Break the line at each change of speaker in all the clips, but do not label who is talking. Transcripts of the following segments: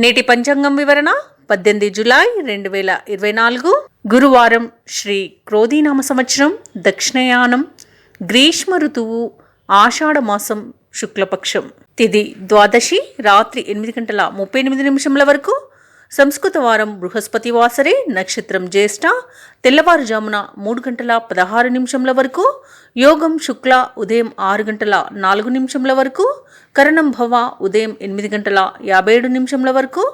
నేటి పంచాంగం వివరణ 18 జూలై 2024 గురువారం. శ్రీ క్రోధీనామ సంవత్సరం, దక్షిణయానం, గ్రీష్మ ఋతువు, ఆషాఢ మాసం, శుక్లపక్షం. తిథి ద్వాదశి రాత్రి 8:38 వరకు. సంస్కృత వారం బృహస్పతి వాసరే. నక్షత్రం జ్యేష్ఠ. తెల్లవారుజామున 3:16 వరకు. యోగం శుక్ల ఉదయం 6:04 వరకు. కరణం భవ ఉదయం 8:57 వరకు.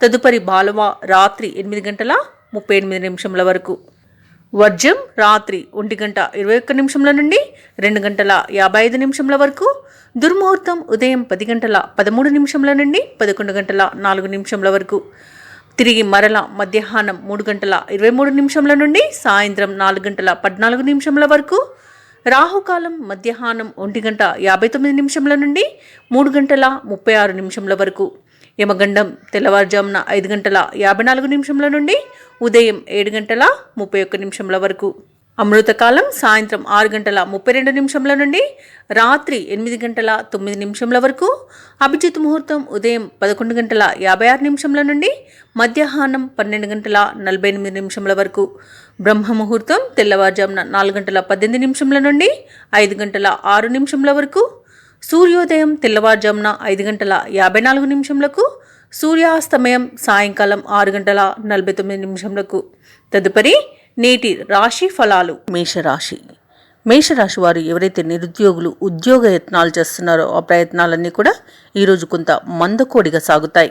తదుపరి బాలవ రాత్రి 8:38 వరకు. వర్జం రాత్రి 1:21 నుండి 2:55 వరకు. దుర్ముహూర్తం ఉదయం 10:13 నుండి 11:04 వరకు. తిరిగి మరల మధ్యాహ్నం 3:23 నుండి సాయంత్రం 4:14 వరకు. రాహుకాలం మధ్యాహ్నం 1:59 నుండి 3:36 వరకు. యమగండం తెల్లవారుజామున 5:54 నుండి ఉదయం 7:31 వరకు. అమృతకాలం సాయంత్రం 6:32 నుండి రాత్రి 8:09 వరకు. అభిజిత్ ముహూర్తం ఉదయం 11:56 నుండి మధ్యాహ్నం 12:48 వరకు. బ్రహ్మ ముహూర్తం తెల్లవారుజామున 4:18 నుండి 5:06 వరకు. సూర్యోదయం తెల్లవారుజామున 5:54 సూర్యాస్తమయం సాయంకాలం 6:49. తదుపరి నేటి రాశి ఫలాలు. మేషరాశి. మేషరాశి వారు ఎవరైతే నిరుద్యోగులు ఉద్యోగ యత్నాలు చేస్తున్నారో ఆ ప్రయత్నాలన్నీ కూడా ఈరోజు కొంత మందకోడిగా సాగుతాయి.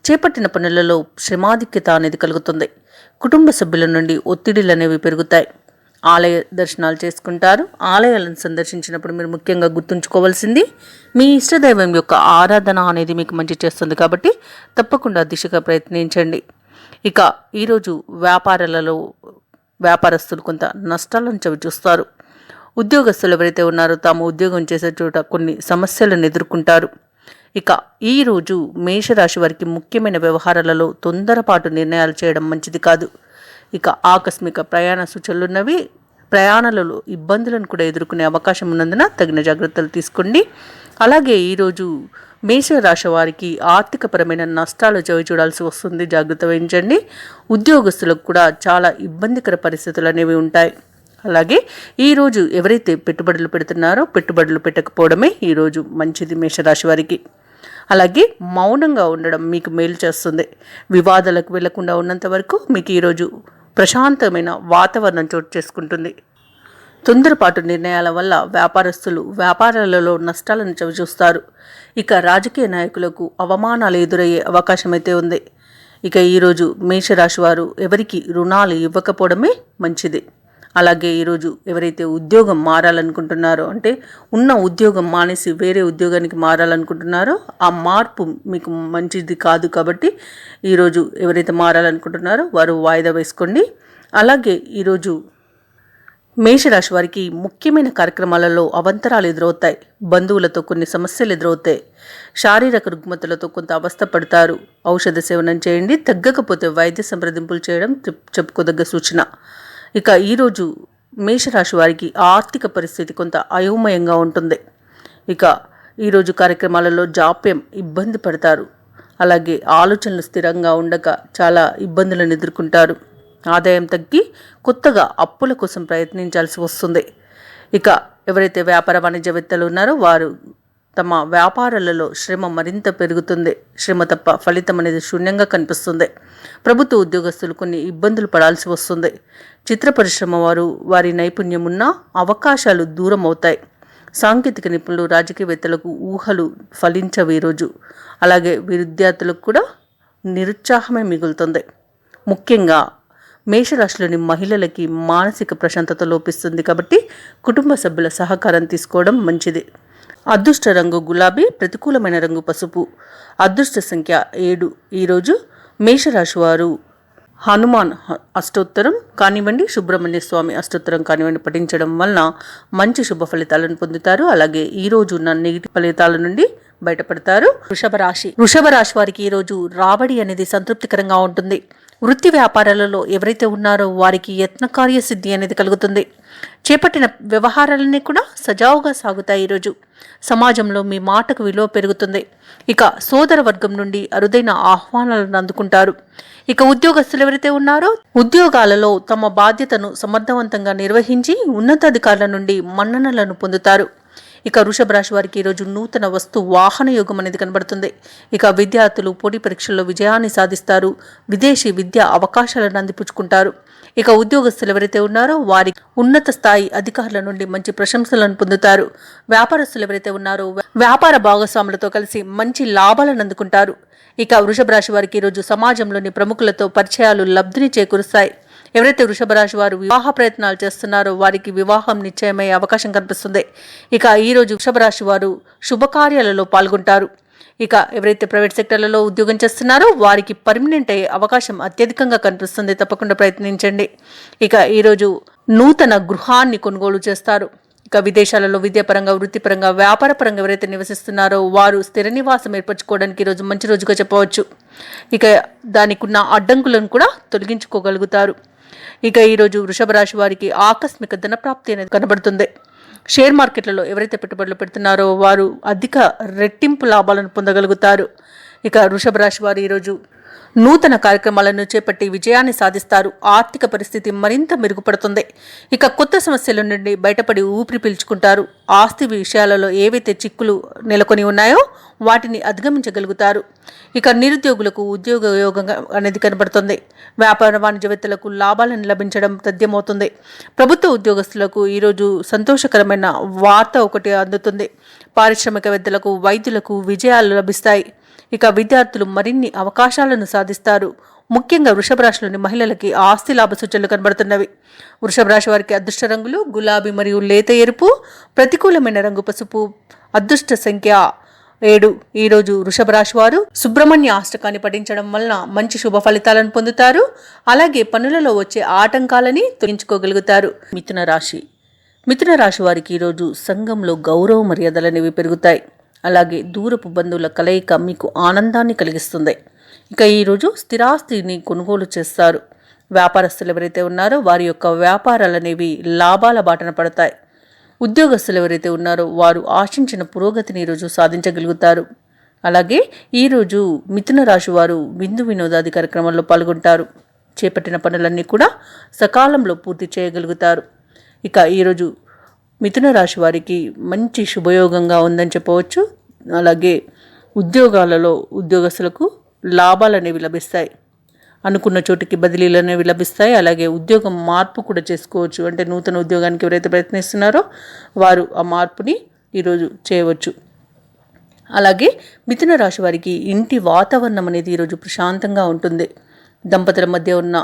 చేపట్టిన పనులలో శ్రమాధిక్యత అనేది కలుగుతుంది. కుటుంబ సభ్యుల నుండి ఒత్తిడిలు అనేవి పెరుగుతాయి. ఆలయ దర్శనాలు చేసుకుంటారు. ఆలయాలను సందర్శించినప్పుడు మీరు ముఖ్యంగా గుర్తుంచుకోవాల్సింది మీ ఇష్టదైవం యొక్క ఆరాధన అనేది మీకు మంచి చేస్తుంది కాబట్టి తప్పకుండా దిశగా ప్రయత్నించండి. ఇక ఈరోజు వ్యాపారస్తులు కొంత నష్టాలను చవిచూస్తారు. ఉద్యోగస్తులు ఎవరైతే ఉన్నారో తాము ఉద్యోగం చేసే చోట కొన్ని సమస్యలను ఎదుర్కొంటారు. ఇక ఈరోజు మేషరాశి వారికి ముఖ్యమైన వ్యవహారాలలో తొందరపాటు నిర్ణయాలు చేయడం మంచిది కాదు. ఇక ఆకస్మిక ప్రయాణ సూచనలున్నవి. ప్రయాణాలలో ఇబ్బందులను కూడా ఎదుర్కొనే అవకాశం ఉన్నందున తగిన జాగ్రత్తలు తీసుకోండి. అలాగే ఈరోజు మేషరాశి వారికి ఆర్థికపరమైన నష్టాలు చవి చూడాల్సి వస్తుంది. జాగ్రత్త వహించండి. ఉద్యోగస్తులకు కూడా చాలా ఇబ్బందికర పరిస్థితులు అనేవి ఉంటాయి. అలాగే ఈరోజు ఎవరైతే పెట్టుబడులు పెడుతున్నారో పెట్టుబడులు పెట్టకపోవడమే ఈరోజు మంచిది మేషరాశి వారికి. అలాగే మౌనంగా ఉండడం మీకు మేలు చేస్తుంది. వివాదాలకు వెళ్లకుండా ఉన్నంత వరకు మీకు ఈరోజు ప్రశాంతమైన వాతావరణం చోటు చేసుకుంటుంది. తొందరపాటు నిర్ణయాల వల్ల వ్యాపారస్తులు వ్యాపారాలలో నష్టాలను చవిచూస్తారు. ఇక రాజకీయ నాయకులకు అవమానాలు ఎదురయ్యే అవకాశం అయితే ఉంది. ఇక ఈరోజు మేషరాశి వారు ఎవరికి రుణాలు ఇవ్వకపోవడమే మంచిది. అలాగే ఈరోజు ఎవరైతే ఉద్యోగం మారాలనుకుంటున్నారో అంటే ఉన్న ఉద్యోగం మానేసి వేరే ఉద్యోగానికి మారాలనుకుంటున్నారో ఆ మార్పు మీకు మంచిది కాదు కాబట్టి ఈరోజు ఎవరైతే మారాలనుకుంటున్నారో వారు వాయిదా వేసుకోండి. అలాగే ఈరోజు మేషరాశి వారికి ముఖ్యమైన కార్యక్రమాలలో అవంతరాలు ఎదురవుతాయి. బంధువులతో కొన్ని సమస్యలు ఎదురవుతాయి. శారీరక రుగ్మతలతో కొంత అవస్థ పడతారు. ఔషధ సేవనం చేయండి. తగ్గకపోతే వైద్య సంప్రదింపులు చేయడం చెప్పుకోదగ్గ సూచన. ఇక ఈరోజు మేషరాశి వారికి ఆర్థిక పరిస్థితి కొంత అయోమయంగా ఉంటుంది. ఇక ఈరోజు కార్యక్రమాలలో జాప్యం, ఇబ్బంది పడతారు. అలాగే ఆలోచనలు స్థిరంగా ఉండక చాలా ఇబ్బందులను ఎదుర్కొంటారు. ఆదాయం తగ్గి కొత్తగా అప్పుల కోసం ప్రయత్నించాల్సి వస్తుంది. ఇక ఎవరైతే వ్యాపార వాణిజ్యవేత్తలు ఉన్నారో వారు తమ వ్యాపారాలలో శ్రమ మరింత పెరుగుతుంది. శ్రమ తప్ప ఫలితం అనేది శూన్యంగా కనిపిస్తుంది. ప్రభుత్వ ఉద్యోగస్తులు కొన్ని ఇబ్బందులు పడాల్సి వస్తుంది. చిత్ర పరిశ్రమ వారు వారి నైపుణ్యం ఉన్న అవకాశాలు దూరం అవుతాయి. సాంకేతిక నిపుణులు రాజకీయవేత్తలకు ఊహలు ఫలించవు ఈరోజు. అలాగే విద్యార్థులకు కూడా నిరుత్సాహమే మిగులుతుంది. ముఖ్యంగా మేషరాశిలోని మహిళలకి మానసిక ప్రశాంతత లోపిస్తుంది కాబట్టి కుటుంబ సభ్యుల సహకారం తీసుకోవడం మంచిది. అదృష్ట రంగు గులాబీ, ప్రతికూలమైన రంగు పసుపు. అదృష్ట సంఖ్య 7. ఈరోజు మేషరాశి వారు హనుమాన్ అష్టోత్తరం కానివ్వండి, సుబ్రహ్మణ్య స్వామి అష్టోత్తరం కానివ్వండి పఠించడం వలన మంచి శుభ ఫలితాలను పొందుతారు. అలాగే ఈరోజు ఉన్న నెగిటివ్ ఫలితాల నుండి బయటపడతారు. వృషభ రాశి వారికి ఈ రోజు రాబడి అనేది సంతృప్తికరంగా ఉంటుంది. వృత్తి వ్యాపారాలలో ఎవరైతే ఉన్నారో వారికి యత్నకార్య సిద్ధి అనేది కలుగుతుంది. చేపట్టిన వ్యవహారాలన్నీ కూడా సజావుగా సాగుతాయి. ఈరోజు సమాజంలో మీ మాటకు విలువ పెరుగుతుంది. ఇక సోదర వర్గం నుండి అరుదైన ఆహ్వానాలను అందుకుంటారు. ఇక ఉద్యోగస్తులు ఎవరైతే ఉన్నారో ఉద్యోగాలలో తమ బాధ్యతను సమర్థవంతంగా నిర్వహించి ఉన్నతాధికారుల నుండి మన్ననలను పొందుతారు. ఇక వృషభ రాశి వారికి ఈరోజు నూతన వస్తు వాహన యోగం అనేది కనబడుతుంది. ఇక విద్యార్థులు పోటీ పరీక్షల్లో విజయాన్ని సాధిస్తారు. విదేశీ విద్యా అవకాశాలను అందిపుచ్చుకుంటారు. ఇక ఉద్యోగస్తులు ఎవరైతే ఉన్నారో వారికి ఉన్నత స్థాయి అధికారుల నుండి మంచి ప్రశంసలను పొందుతారు. వ్యాపారస్తులు ఎవరైతే ఉన్నారో వ్యాపార భాగస్వాములతో కలిసి మంచి లాభాలను అందుకుంటారు. ఇక వృషభ రాశి వారికి ఈరోజు సమాజంలోని ప్రముఖులతో పరిచయాలు లబ్ధిని చేకూరుస్తాయి. ఎవరైతే వృషభ రాశి వారు వివాహ ప్రయత్నాలు చేస్తున్నారో వారికి వివాహం నిశ్చయమయ్యే అవకాశం కనిపిస్తుంది. ఇక ఈరోజు వృషభ రాశి వారు శుభకార్యాలలో పాల్గొంటారు. ఇక ఎవరైతే ప్రైవేట్ సెక్టర్లలో ఉద్యోగం చేస్తున్నారో వారికి పర్మనెంట్ అయ్యే అవకాశం అత్యధికంగా కనిపిస్తుంది. తప్పకుండా ప్రయత్నించండి. ఇక ఈరోజు నూతన గృహాన్ని కొనుగోలు చేస్తారు. ఇక విదేశాలలో విద్యాపరంగా, వృత్తిపరంగా, వ్యాపారపరంగా ఎవరైతే నివసిస్తున్నారో వారు స్థిర నివాసం ఏర్పరచుకోవడానికి ఈరోజు మంచి రోజుగా చెప్పవచ్చు. ఇక దానికి ఉన్న అడ్డంకులను కూడా తొలగించుకోగలుగుతారు. ఇక ఈరోజు వృషభ రాశి వారికి ఆకస్మిక ధనప్రాప్తి అనేది కనబడుతుంది. షేర్ మార్కెట్లలో ఎవరైతే పెట్టుబడులు పెడుతున్నారో వారు అధిక రెట్టింపు లాభాలను పొందగలుగుతారు. ఇక వృషభ రాశి వారు ఈరోజు నూతన కార్యక్రమాలను చేపట్టి విజయాన్ని సాధిస్తారు. ఆర్థిక పరిస్థితి మరింత మెరుగుపడుతుంది. ఇక కొత్త సమస్యల నుండి బయటపడి ఊపిరి పీల్చుకుంటారు. ఆస్తి విషయాలలో ఏవైతే చిక్కులు నెలకొని ఉన్నాయో వాటిని అధిగమించగలుగుతారు. ఇక నిరుద్యోగులకు ఉద్యోగ యోగం అనేది కనబడుతుంది. వ్యాపార వాణిజ్యవేత్తలకు లాభాలను లభించడం తథ్యమవుతుంది. ప్రభుత్వ ఉద్యోగస్తులకు ఈరోజు సంతోషకరమైన వార్త ఒకటి అందుతుంది. పారిశ్రామికవేత్తలకు, వైద్యులకు విజయాలు లభిస్తాయి. ఇక విద్యార్థులు మరిన్ని అవకాశాలను సాధిస్తారు. ముఖ్యంగా వృషభ రాశిలోని మహిళలకి ఆస్తి లాభ సూచనలు కనబడుతున్నవి. వృషభ రాశి వారికి అదృష్ట రంగులు గులాబీ మరియు లేత ఎరుపు, ప్రతికూలమైన రంగు పసుపు, అదృష్ట సంఖ్య 7. ఈరోజు వృషభ రాశి వారు సుబ్రహ్మణ్య అష్టకాన్ని పఠించడం వలన మంచి శుభ ఫలితాలను పొందుతారు. అలాగే పనులలో వచ్చే ఆటంకాలని తొలగించుకోగలుగుతారు. మిథున రాశి వారికి ఈరోజు సంఘంలో గౌరవ మర్యాదలు అనేవి పెరుగుతాయి. అలాగే దూరపు బంధువుల కలయిక మీకు ఆనందాన్ని కలిగిస్తుంది. ఇక ఈరోజు స్థిరాస్తిని కొనుగోలు చేస్తారు. వ్యాపారస్తులు ఎవరైతే ఉన్నారో వారి యొక్క వ్యాపారాలు అనేవి లాభాల బాటన పడతాయి. ఉద్యోగస్తులు ఎవరైతే ఉన్నారో వారు ఆశించిన పురోగతిని ఈరోజు సాధించగలుగుతారు. అలాగే ఈరోజు మిథున రాశి వారు విందు వినోదాది కార్యక్రమాల్లో పాల్గొంటారు. చేపట్టిన పనులన్నీ కూడా సకాలంలో పూర్తి చేయగలుగుతారు. ఇక ఈరోజు మిథున రాశి వారికి మంచి శుభయోగంగా ఉందని చెప్పవచ్చు. అలాగే ఉద్యోగాలలో ఉద్యోగస్తులకు లాభాలు అనేవి లభిస్తాయి. అనుకున్న చోటికి బదిలీలు అనేవి లభిస్తాయి. అలాగే ఉద్యోగం మార్పు కూడా చేసుకోవచ్చు. అంటే నూతన ఉద్యోగానికి ఎవరైతే ప్రయత్నిస్తున్నారో వారు ఆ మార్పుని ఈరోజు చేయవచ్చు. అలాగే మిథున రాశి వారికి ఇంటి వాతావరణం అనేది ఈరోజు ప్రశాంతంగా ఉంటుంది. దంపతుల మధ్య ఉన్న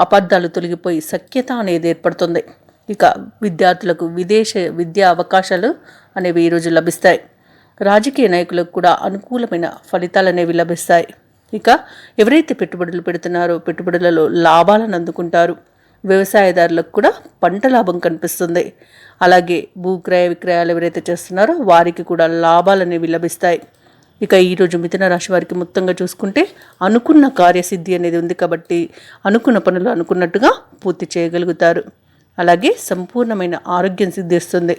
అపార్థాలు తొలగిపోయి సఖ్యత అనేది ఏర్పడుతుంది. ఇక విద్యార్థులకు విదేశ విద్యా అవకాశాలు అనేవి ఈరోజు లభిస్తాయి. రాజకీయ నాయకులకు కూడా అనుకూలమైన ఫలితాలు అనేవి లభిస్తాయి. ఇక ఎవరైతే పెట్టుబడులు పెడుతున్నారో పెట్టుబడులలో లాభాలను అందుకుంటారు. వ్యవసాయదారులకు కూడా పంట లాభం కనిపిస్తుంది. అలాగే భూక్రయ విక్రయాలు ఎవరైతే చేస్తున్నారో వారికి కూడా లాభాలు అనేవి లభిస్తాయి. ఇక ఈరోజు మిథున రాశి వారికి మొత్తంగా చూసుకుంటే అనుకున్న కార్యసిద్ధి అనేది ఉంది. కాబట్టి అనుకున్న పనులు అనుకున్నట్టుగా పూర్తి చేయగలుగుతారు. అలాగే సంపూర్ణమైన ఆరోగ్యం సిద్ధిస్తుంది.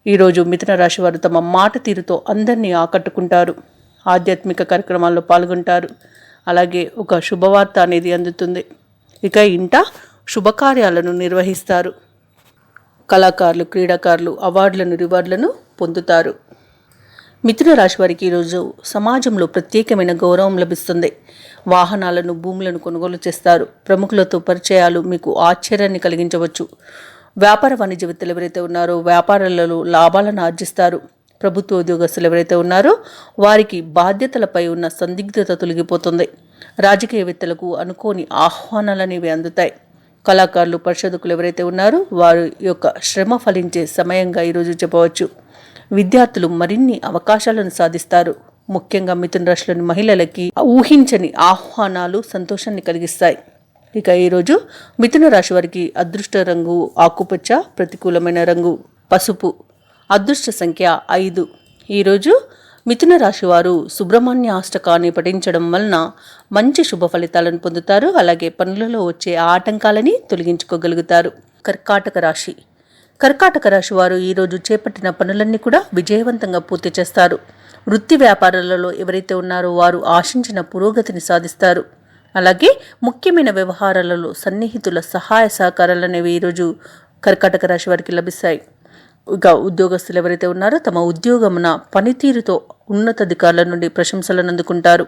ఈరోజు మిథున రాశి వారు తమ మాట తీరుతో అందరినీ ఆకట్టుకుంటారు. ఆధ్యాత్మిక కార్యక్రమాల్లో పాల్గొంటారు. అలాగే ఒక శుభవార్త అనేది అందుతుంది. ఇక ఇంట శుభకార్యాలను నిర్వహిస్తారు. కళాకారులు, క్రీడాకారులు అవార్డులను, రివార్డులను పొందుతారు. మిథున రాశి వారికి ఈరోజు సమాజంలో ప్రత్యేకమైన గౌరవం లభిస్తుంది. వాహనాలను, భూములను కొనుగోలు చేస్తారు. ప్రముఖులతో పరిచయాలు మీకు ఆశ్చర్యాన్ని కలిగించవచ్చు. వ్యాపార వాణిజ్యవేత్తలు ఎవరైతే ఉన్నారో వ్యాపారాలలో లాభాలను ఆర్జిస్తారు. ప్రభుత్వ ఉద్యోగస్తులు ఎవరైతే ఉన్నారో వారికి బాధ్యతలపై ఉన్న సందిగ్ధత తొలగిపోతుంది. రాజకీయవేత్తలకు అనుకోని ఆహ్వానాలు అనేవి అందుతాయి. కళాకారులు, పరిశోధకులు ఎవరైతే ఉన్నారో వారి యొక్క శ్రమ ఫలించే సమయంగా ఈరోజు చెప్పవచ్చు. విద్యార్థులు మరిన్ని అవకాశాలను సాధిస్తారు. ముఖ్యంగా మిథున రాశిలోని మహిళలకి ఊహించని ఆహ్వానాలు సంతోషాన్ని కలిగిస్తాయి. ఇక ఈరోజు మిథున రాశి వారికి అదృష్ట రంగు ఆకుపచ్చ, ప్రతికూలమైన రంగు పసుపు, అదృష్ట సంఖ్య 5. ఈరోజు మిథున రాశి వారు సుబ్రహ్మణ్య అష్టకాన్ని పఠించడం వలన మంచి శుభ ఫలితాలను పొందుతారు. అలాగే పనులలో వచ్చే ఆటంకాలని తొలగించుకోగలుగుతారు. కర్కాటక రాశి వారు ఈరోజు చేపట్టిన పనులన్నీ కూడా విజయవంతంగా పూర్తి చేస్తారు. వృత్తి వ్యాపారాలలో ఎవరైతే ఉన్నారో వారు ఆశించిన పురోగతిని సాధిస్తారు. అలాగే ముఖ్యమైన వ్యవహారాలలో సన్నిహితుల సహాయ సహకారాలు అనేవి ఈరోజు కర్కాటక రాశి వారికి లభిస్తాయి. ఇక ఉద్యోగస్తులు ఎవరైతే ఉన్నారో తమ ఉద్యోగమున పనితీరుతో ఉన్నతాధికారుల నుండి ప్రశంసలను అందుకుంటారు.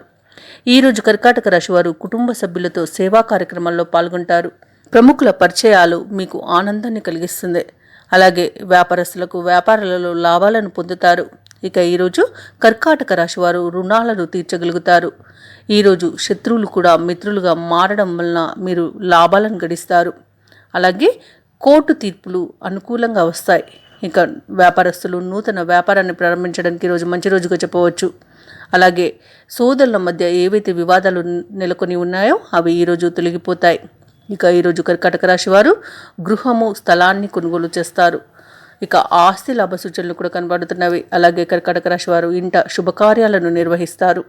ఈరోజు కర్కాటక రాశి వారు కుటుంబ సభ్యులతో సేవా కార్యక్రమాల్లో పాల్గొంటారు. ప్రముఖుల పరిచయాలు మీకు ఆనందాన్ని కలిగిస్తుంది. అలాగే వ్యాపారస్తులకు వ్యాపారాలలో లాభాలను పొందుతారు. ఇక ఈరోజు కర్కాటక రాశి వారు రుణాలను తీర్చగలుగుతారు. ఈరోజు శత్రువులు కూడా మిత్రులుగా మారడం వలన మీరు లాభాలను గడిస్తారు. అలాగే కోర్టు తీర్పులు అనుకూలంగా వస్తాయి. ఇక వ్యాపారస్తులు నూతన వ్యాపారాన్ని ప్రారంభించడానికి ఈరోజు మంచి రోజుగా చెప్పవచ్చు. అలాగే సోదరుల మధ్య ఏవైతే వివాదాలు నెలకొని ఉన్నాయో అవి ఈరోజు తొలగిపోతాయి. ఇక ఈరోజు కర్కాటక రాశి వారు గృహము స్థలాన్ని కొనుగోలు చేస్తారు. ఇక ఆస్తి లాభ సూచనలు కూడా కనబడుతున్నవి. అలాగే కర్కాటక రాశి వారు ఇంట శుభకార్యాలను నిర్వహిస్తారు.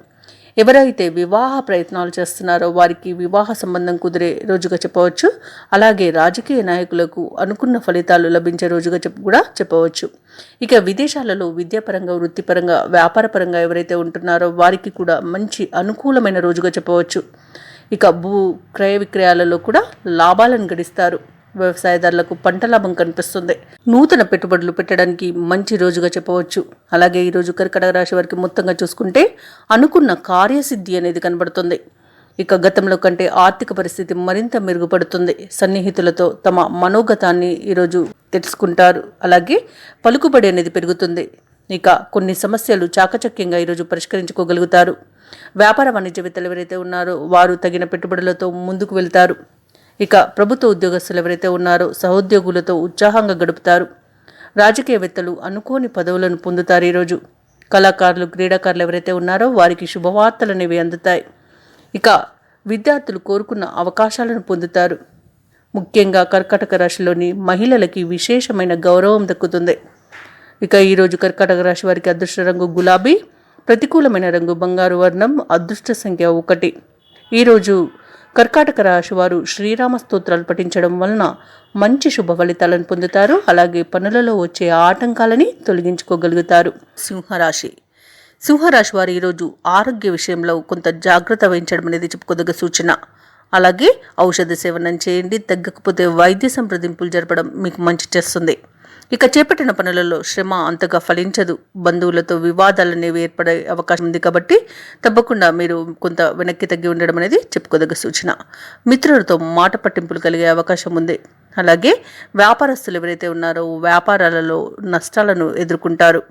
ఎవరైతే వివాహ ప్రయత్నాలు చేస్తున్నారో వారికి వివాహ సంబంధం కుదిరే రోజుగా చెప్పవచ్చు. అలాగే రాజకీయ నాయకులకు అనుకున్న ఫలితాలు లభించే రోజుగా కూడా చెప్పవచ్చు. ఇక విదేశాలలో విద్యాపరంగా వృత్తిపరంగా వ్యాపారపరంగా ఎవరైతే ఉంటున్నారో వారికి కూడా మంచి అనుకూలమైన రోజుగా చెప్పవచ్చు. ఇక భూ క్రయ విక్రయాలలో కూడా లాభాలను గడిస్తారు. వ్యవసాయదారులకు పంట లాభం కనిపిస్తుంది. నూతన పెట్టుబడులు పెట్టడానికి మంచి రోజుగా చెప్పవచ్చు. అలాగే ఈరోజు కర్కాటక రాశి వారికి మొత్తంగా చూసుకుంటే అనుకున్న కార్యసిద్ధి అనేది కనబడుతుంది. ఇక గతంలో కంటే ఆర్థిక పరిస్థితి మరింత మెరుగుపడుతుంది. సన్నిహితులతో తమ మనోగతాన్ని ఈరోజు తెలుసుకుంటారు. అలాగే పలుకుబడి అనేది పెరుగుతుంది. ఇక కొన్ని సమస్యలు చాకచక్యంగా ఈరోజు పరిష్కరించుకోగలుగుతారు. వ్యాపార వాణిజ్యవేత్తలు ఎవరైతే ఉన్నారో వారు తగిన పెట్టుబడులతో ముందుకు వెళ్తారు. ఇక ప్రభుత్వ ఉద్యోగస్తులు ఎవరైతే ఉన్నారో సహోద్యోగులతో ఉత్సాహంగా గడుపుతారు. రాజకీయవేత్తలు అనుకోని పదవులను పొందుతారు. ఈరోజు కళాకారులు క్రీడాకారులు ఎవరైతే ఉన్నారో వారికి శుభవార్తలు అనేవి అందుతాయి. ఇక విద్యార్థులు కోరుకున్న అవకాశాలను పొందుతారు. ముఖ్యంగా కర్కాటక రాశిలోని మహిళలకి విశేషమైన గౌరవం దక్కుతుంది. ఇక ఈరోజు కర్కాటక రాశి వారికి అదృష్ట రంగు గులాబీ, ప్రతికూలమైన రంగు బంగారు వర్ణం, అదృష్ట సంఖ్య 1. ఈరోజు కర్కాటక రాశి వారు శ్రీరామ స్తోత్రాలు పఠించడం వలన మంచి శుభ ఫలితాలను పొందుతారు. అలాగే పనులలో వచ్చే ఆటంకాలని తొలగించుకోగలుగుతారు. సింహరాశి వారు ఈరోజు ఆరోగ్య విషయంలో కొంత జాగ్రత్త వహించడం అనేది చెప్పుకోదగ్గ సూచన. అలాగే ఔషధ సేవనం చేయండి. తగ్గకపోతే వైద్య సంప్రదింపులు జరపడం మీకు మంచి చేస్తుంది. ఇక చేపట్టిన పనులలో శ్రమ అంతగా ఫలించదు. బంధువులతో వివాదాలు అనేవి ఏర్పడే అవకాశం ఉంది. కాబట్టి తప్పకుండా మీరు కొంత వెనక్కి తగ్గి ఉండడం అనేది చెప్పుకోదగ్గ సూచన. మిత్రులతో మాట పట్టింపులు కలిగే అవకాశం ఉంది. అలాగే వ్యాపారస్తులు ఎవరైతే ఉన్నారో వ్యాపారాలలో నష్టాలను ఎదుర్కొంటారు.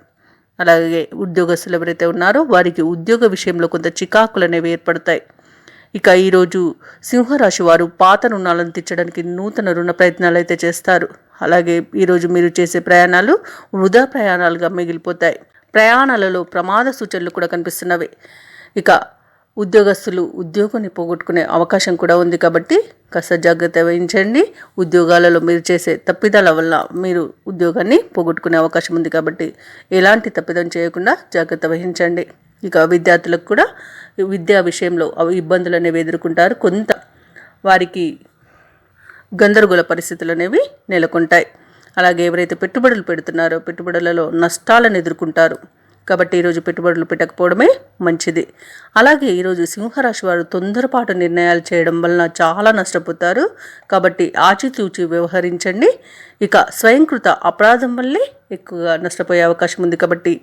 అలాగే ఉద్యోగస్తులు ఎవరైతే ఉన్నారో వారికి ఉద్యోగ విషయంలో కొంత చికాకులు అనేవి ఏర్పడతాయి. ఇక ఈరోజు సింహరాశి వారు పాత రుణాలను తీర్చడానికి నూతన రుణ ప్రయత్నాలు అయితే చేస్తారు. అలాగే ఈరోజు మీరు చేసే ప్రయాణాలు వృధా ప్రయాణాలుగా మిగిలిపోతాయి. ప్రయాణాలలో ప్రమాద సూచనలు కూడా కనిపిస్తున్నవి. ఇక ఉద్యోగస్తులు ఉద్యోగాన్ని పోగొట్టుకునే అవకాశం కూడా ఉంది. కాబట్టి కాస్త జాగ్రత్త వహించండి. ఉద్యోగాలలో మీరు చేసే తప్పిదాల వల్ల మీరు ఉద్యోగాన్ని పోగొట్టుకునే అవకాశం ఉంది. కాబట్టి ఎలాంటి తప్పిదం చేయకుండా జాగ్రత్త వహించండి. ఇక విద్యార్థులకు కూడా విద్యా విషయంలో ఇబ్బందులు అనేవి ఎదుర్కొంటారు. కొంత వారికి గందరగోళ పరిస్థితులు అనేవి నెలకొంటాయి. అలాగే ఎవరైతే పెట్టుబడులు పెడుతున్నారో పెట్టుబడులలో నష్టాలను ఎదుర్కొంటారు. కాబట్టి ఈరోజు పెట్టుబడులు పెట్టకపోవడమే మంచిది. అలాగే ఈరోజు సింహరాశి వారు తొందరపాటు నిర్ణయాలు చేయడం వలన చాలా నష్టపోతారు. కాబట్టి ఆచితూచి వ్యవహరించండి. ఇక స్వయంకృత అపరాధం వల్లే ఎక్కువగా నష్టపోయే అవకాశం ఉంది. కాబట్టి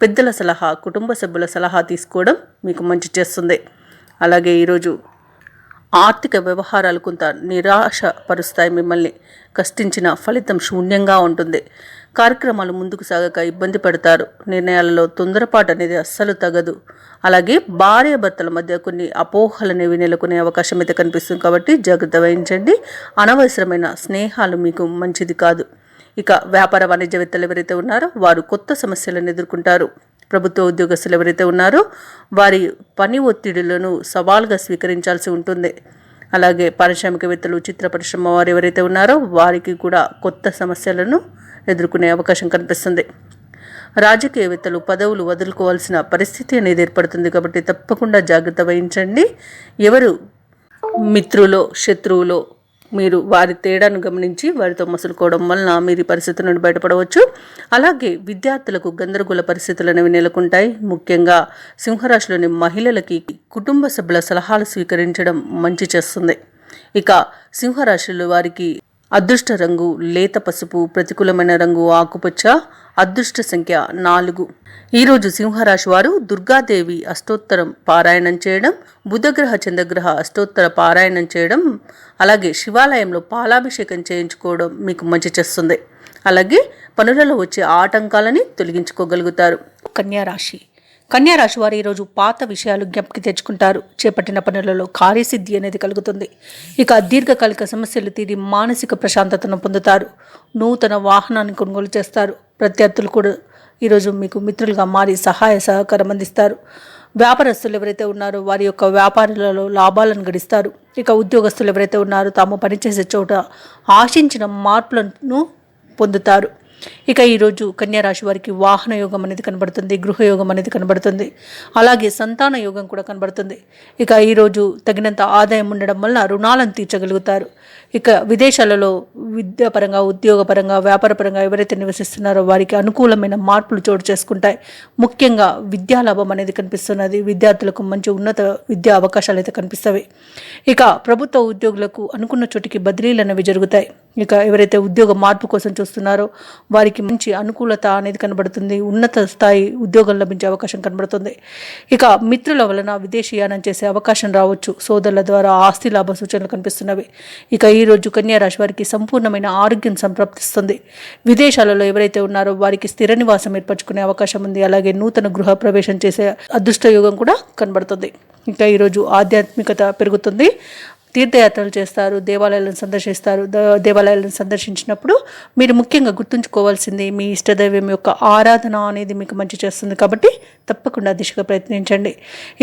పెద్దల సలహా, కుటుంబ సభ్యుల సలహా తీసుకోవడం మీకు మంచి చేస్తుంది. అలాగే ఈరోజు ఆర్థిక వ్యవహారాలు కొంత నిరాశ పరుస్తాయి. మిమ్మల్ని కష్టించిన ఫలితం శూన్యంగా ఉంటుంది. కార్యక్రమాలు ముందుకు సాగక ఇబ్బంది పడతారు. నిర్ణయాలలో తొందరపాటు అనేది అస్సలు తగదు. అలాగే భార్యాభర్తల మధ్య కొన్ని అపోహలు అనేవి నెలకొనే అవకాశం అయితే కనిపిస్తుంది. కాబట్టి జాగ్రత్త వహించండి. అనవసరమైన స్నేహాలు మీకు మంచిది కాదు. ఇక వ్యాపార వాణిజ్యవేత్తలు ఎవరైతే ఉన్నారో వారు కొత్త సమస్యలను ఎదుర్కొంటారు. ప్రభుత్వ ఉద్యోగస్తులు ఎవరైతే ఉన్నారో వారి పని ఒత్తిడులను సవాల్గా స్వీకరించాల్సి ఉంటుంది. అలాగే పారిశ్రామికవేత్తలు, చిత్ర పరిశ్రమ వారు ఎవరైతే ఉన్నారో వారికి కూడా కొత్త సమస్యలను ఎదుర్కొనే అవకాశం కనిపిస్తుంది. రాజకీయవేత్తలు పదవులు వదులుకోవాల్సిన పరిస్థితి అనేది ఏర్పడుతుంది. కాబట్టి తప్పకుండా జాగ్రత్త వహించండి. ఎవరు మిత్రులో శత్రువులో మీరు వారి తేడాను గమనించి వారితో మసులుకోవడం వలన మీరు ఈ పరిస్థితి నుండి బయటపడవచ్చు. అలాగే విద్యార్థులకు గందరగోళ పరిస్థితులు అనేవి నెలకొంటాయి. ముఖ్యంగా సింహరాశిలోని మహిళలకి కుటుంబ సభ్యుల సలహాలు స్వీకరించడం మంచి చేస్తుంది. ఇక సింహరాశిలో వారికి అదృష్ట రంగు లేత పసుపు, ప్రతికూలమైన రంగు ఆకుపచ్చ, అదృష్ట సంఖ్య 4. ఈరోజు సింహరాశి వారు దుర్గాదేవి అష్టోత్తరం పారాయణం చేయడం, బుధగ్రహ చంద్రగ్రహ అష్టోత్తర పారాయణం చేయడం, అలాగే శివాలయంలో పాలాభిషేకం చేయించుకోవడం మీకు మంచి చేస్తుంది. అలాగే పనులలో వచ్చే ఆటంకాలని తొలగించుకోగలుగుతారు. కన్యారాశి వారు ఈరోజు పాత విషయాలు జ్ఞప్తికి తెచ్చుకుంటారు. చేపట్టిన పనులలో కార్యసిద్ధి అనేది కలుగుతుంది. ఇక దీర్ఘకాలిక సమస్యలు తీరి మానసిక ప్రశాంతతను పొందుతారు. నూతన వాహనాన్ని కొనుగోలు చేస్తారు. ప్రత్యర్థులు కూడా ఈరోజు మీకు మిత్రులుగా మారి సహాయ సహకారం అందిస్తారు. వ్యాపారస్తులు ఎవరైతే ఉన్నారో వారి యొక్క వ్యాపారాలలో లాభాలను గడిస్తారు. ఇక ఉద్యోగస్తులు ఎవరైతే ఉన్నారో తాము పనిచేసే చోట ఆశించిన మార్పులను పొందుతారు. ఇక ఈరోజు కన్యారాశి వారికి వాహన యోగం అనేది కనబడుతుంది, గృహయోగం అనేది కనబడుతుంది, అలాగే సంతాన యోగం కూడా కనబడుతుంది. ఇక ఈరోజు తగినంత ఆదాయం ఉండడం వల్ల రుణాలను తీర్చగలుగుతారు. ఇక విదేశాలలో విద్యాపరంగా, ఉద్యోగపరంగా, వ్యాపారపరంగా ఎవరైతే నివసిస్తున్నారో వారికి అనుకూలమైన మార్పులు చోటు చేసుకుంటాయి. ముఖ్యంగా విద్యాలాభం అనేది కనిపిస్తున్నది. విద్యార్థులకు మంచి ఉన్నత విద్యా అవకాశాలు అయితే కనిపిస్తాయి. ఇక ప్రభుత్వ ఉద్యోగులకు అనుకున్న చోటికి బదిలీలు అనేవి జరుగుతాయి. ఇక ఎవరైతే ఉద్యోగ మార్పు కోసం చూస్తున్నారో వారికి మంచి అనుకూలత అనేది కనబడుతుంది. ఉన్నత స్థాయి ఉద్యోగం లభించే అవకాశం కనబడుతుంది. ఇక మిత్రుల వలన విదేశీయానం చేసే అవకాశం రావచ్చు. సోదరుల ద్వారా ఆస్తి లాభ సూచనలు కనిపిస్తున్నవి. ఇక ఈరోజు కన్యారాశి వారికి సంపూర్ణమైన ఆరోగ్యం సంప్రాప్తిస్తుంది. విదేశాలలో ఎవరైతే ఉన్నారో వారికి స్థిర నివాసం ఏర్పరచుకునే అవకాశం ఉంది. అలాగే నూతన గృహ ప్రవేశం చేసే అదృష్ట యోగం కూడా కనబడుతుంది. ఇంకా ఈరోజు ఆధ్యాత్మికత పెరుగుతుంది. తీర్థయాత్రలు చేస్తారు, దేవాలయాలను సందర్శిస్తారు. దేవాలయాలను సందర్శించినప్పుడు మీరు ముఖ్యంగా గుర్తుంచుకోవాల్సింది మీ ఇష్టదైవం యొక్క ఆరాధన అనేది మీకు మంచి చేస్తుంది. కాబట్టి తప్పకుండా దిశగా ప్రయత్నించండి.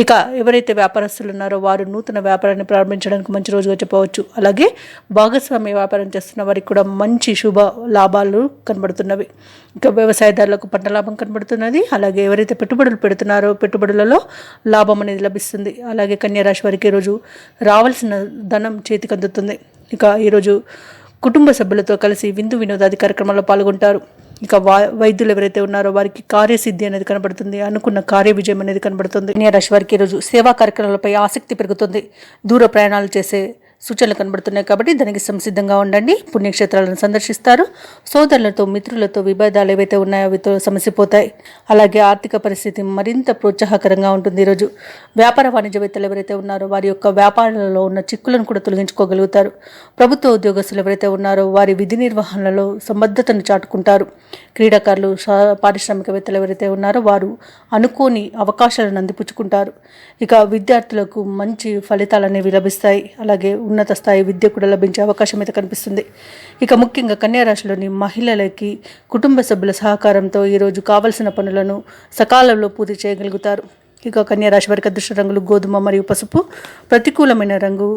ఇక ఎవరైతే వ్యాపారస్తులు ఉన్నారో వారు నూతన వ్యాపారాన్ని ప్రారంభించడానికి మంచి రోజుగా చెప్పవచ్చు. అలాగే భాగస్వామ్య వ్యాపారం చేస్తున్న వారికి కూడా మంచి శుభ లాభాలు కనబడుతున్నవి. ఇక వ్యవసాయదారులకు పంట లాభం కనబడుతున్నది. అలాగే ఎవరైతే పెట్టుబడులు పెడుతున్నారో పెట్టుబడులలో లాభం అనేది లభిస్తుంది. అలాగే కన్యారాశి వారికి ఈరోజు రావాల్సిన ధనం చేతికి అందుతుంది. ఇక ఈరోజు కుటుంబ సభ్యులతో కలిసి విందు వినోదాది కార్యక్రమాల్లో పాల్గొంటారు. ఇక వైద్యులు ఎవరైతే ఉన్నారో వారికి కార్యసిద్ధి అనేది కనబడుతుంది. అనుకున్న కార్య విజయం అనేది కనబడుతుంది. కన్యారాశి వారికి ఈరోజు సేవా కార్యక్రమాలపై ఆసక్తి పెరుగుతుంది. దూర ప్రయాణాలు చేసే సూచనలు కనబడుతున్నాయి. కాబట్టి దానికి సంసిద్ధంగా ఉండండి. పుణ్యక్షేత్రాలను సందర్శిస్తారు. సోదరులతో, మిత్రులతో విభేదాలు ఏవైతే ఉన్నాయో అవితో సమసిపోతాయి. అలాగే ఆర్థిక పరిస్థితి మరింత ప్రోత్సాహకరంగా ఉంటుంది. ఈరోజు వ్యాపార వాణిజ్యవేత్తలు ఎవరైతే ఉన్నారో వారి యొక్క వ్యాపారాలలో ఉన్న చిక్కులను కూడా తొలగించుకోగలుగుతారు. ప్రభుత్వ ఉద్యోగస్తులు ఎవరైతే ఉన్నారో వారి విధి నిర్వహణలో సమర్థతను చాటుకుంటారు. క్రీడాకారులు, పారిశ్రామికవేత్తలు ఎవరైతే ఉన్నారో వారు అనుకోని అవకాశాలను అందిపుచ్చుకుంటారు. ఇక విద్యార్థులకు మంచి ఫలితాలు అనేవి లభిస్తాయి. అలాగే ఉన్నత స్థాయి విద్య కూడా లభించే అవకాశం అయితే కనిపిస్తుంది. ఇక ముఖ్యంగా కన్యారాశిలోని మహిళలకి కుటుంబ సభ్యుల సహకారంతో ఈరోజు కావలసిన పనులను సకాలంలో పూర్తి చేయగలుగుతారు. ఇక కన్యారాశి వారికి అదృష్ట రంగులు గోధుమ మరియు పసుపు, ప్రతికూలమైన రంగు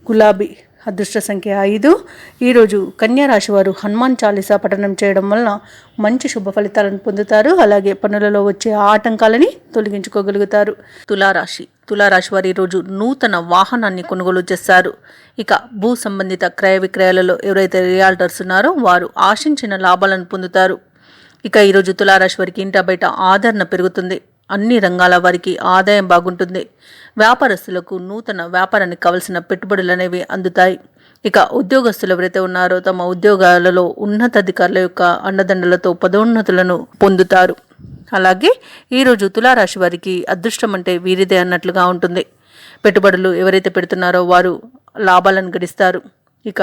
గులాబీ, అదృష్ట సంఖ్య 5. ఈరోజు కన్యారాశి వారు హనుమాన్ చాలీసా పఠనం చేయడం వలన మంచి శుభ ఫలితాలను పొందుతారు. అలాగే పనులలో వచ్చే ఆటంకాలని తొలగించుకోగలుగుతారు. తులారాశి వారు ఈరోజు నూతన వాహనాన్ని కొనుగోలు చేస్తారు. ఇక భూ సంబంధిత క్రయ విక్రయాలలో ఎవరైతే రియాల్టర్స్ ఉన్నారో వారు ఆశించిన లాభాలను పొందుతారు. ఇక ఈరోజు తులారాశి వారికి ఇంట బయట ఆదరణ పెరుగుతుంది. అన్ని రంగాల వారికి ఆదాయం బాగుంటుంది. వ్యాపారస్తులకు నూతన వ్యాపారానికి కావలసిన పెట్టుబడులు అనేవి అందుతాయి. ఇక ఉద్యోగస్తులు ఎవరైతే ఉన్నారో తమ ఉద్యోగాలలో ఉన్నతాధికారుల యొక్క అండదండలతో పదోన్నతులను పొందుతారు. అలాగే ఈరోజు తులారాశి వారికి అదృష్టం అంటే వీరిదే అన్నట్లుగా ఉంటుంది. పెట్టుబడులు ఎవరైతే పెడుతున్నారో వారు లాభాలను గడిస్తారు. ఇక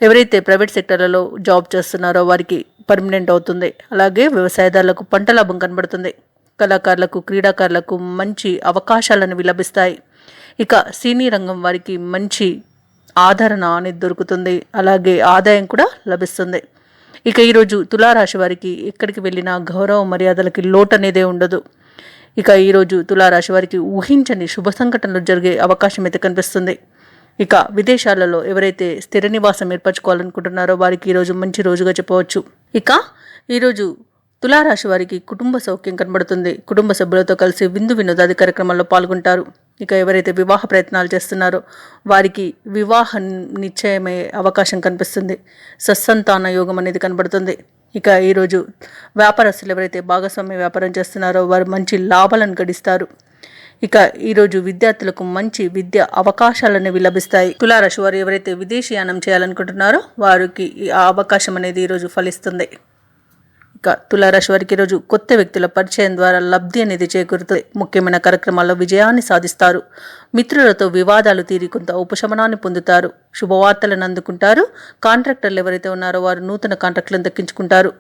ఎవరైతే ప్రైవేట్ సెక్టర్లలో జాబ్ చేస్తున్నారో వారికి పర్మనెంట్ అవుతుంది. అలాగే వ్యవసాయదారులకు పంట లాభం కనబడుతుంది. కళాకారులకు, క్రీడాకారులకు మంచి అవకాశాలను లభిస్తాయి. ఇక సినీ రంగం వారికి మంచి ఆదరణ అనేది దొరుకుతుంది. అలాగే ఆదాయం కూడా లభిస్తుంది. ఇక ఈరోజు తులారాశి వారికి ఎక్కడికి వెళ్ళినా గౌరవ మర్యాదలకి లోటు అనేదే ఉండదు. ఇక ఈరోజు తులారాశి వారికి ఊహించని శుభ సంఘటనలు జరిగే అవకాశం అయితే కనిపిస్తుంది. ఇక విదేశాలలో ఎవరైతే స్థిర నివాసం ఏర్పరచుకోవాలనుకుంటున్నారో వారికి ఈరోజు మంచి రోజుగా చెప్పవచ్చు. ఇక ఈరోజు తులారాశి వారికి కుటుంబ సౌఖ్యం కనబడుతుంది. కుటుంబ సభ్యులతో కలిసి విందు వినోదాది కార్యక్రమాల్లో పాల్గొంటారు. ఇక ఎవరైతే వివాహ ప్రయత్నాలు చేస్తున్నారో వారికి వివాహ నిశ్చయమయ్యే అవకాశం కనిపిస్తుంది. సత్సంతాన యోగం అనేది కనబడుతుంది. ఇక ఈరోజు వ్యాపారస్తులు ఎవరైతే భాగస్వామ్య వ్యాపారం చేస్తున్నారో వారు మంచి లాభాలను గడిస్తారు. ఇక ఈరోజు విద్యార్థులకు మంచి విద్య అవకాశాలు అనేవి లభిస్తాయి. తులారాశి వారు ఎవరైతే విదేశీయానం చేయాలనుకుంటున్నారో వారికి ఆ అవకాశం అనేది ఈరోజు ఫలిస్తుంది. ఇక తులారాశి వారికి ఈరోజు కొత్త వ్యక్తుల పరిచయం ద్వారా లబ్ధి అనేది చేకూరుతుంది. ముఖ్యమైన కార్యక్రమాల్లో విజయాన్ని సాధిస్తారు. మిత్రులతో వివాదాలు తీరి కొంత ఉపశమనాన్ని పొందుతారు. శుభవార్తలను అందుకుంటారు. కాంట్రాక్టర్లు ఎవరైతే ఉన్నారో వారు నూతన కాంట్రాక్టులను దక్కించుకుంటారు.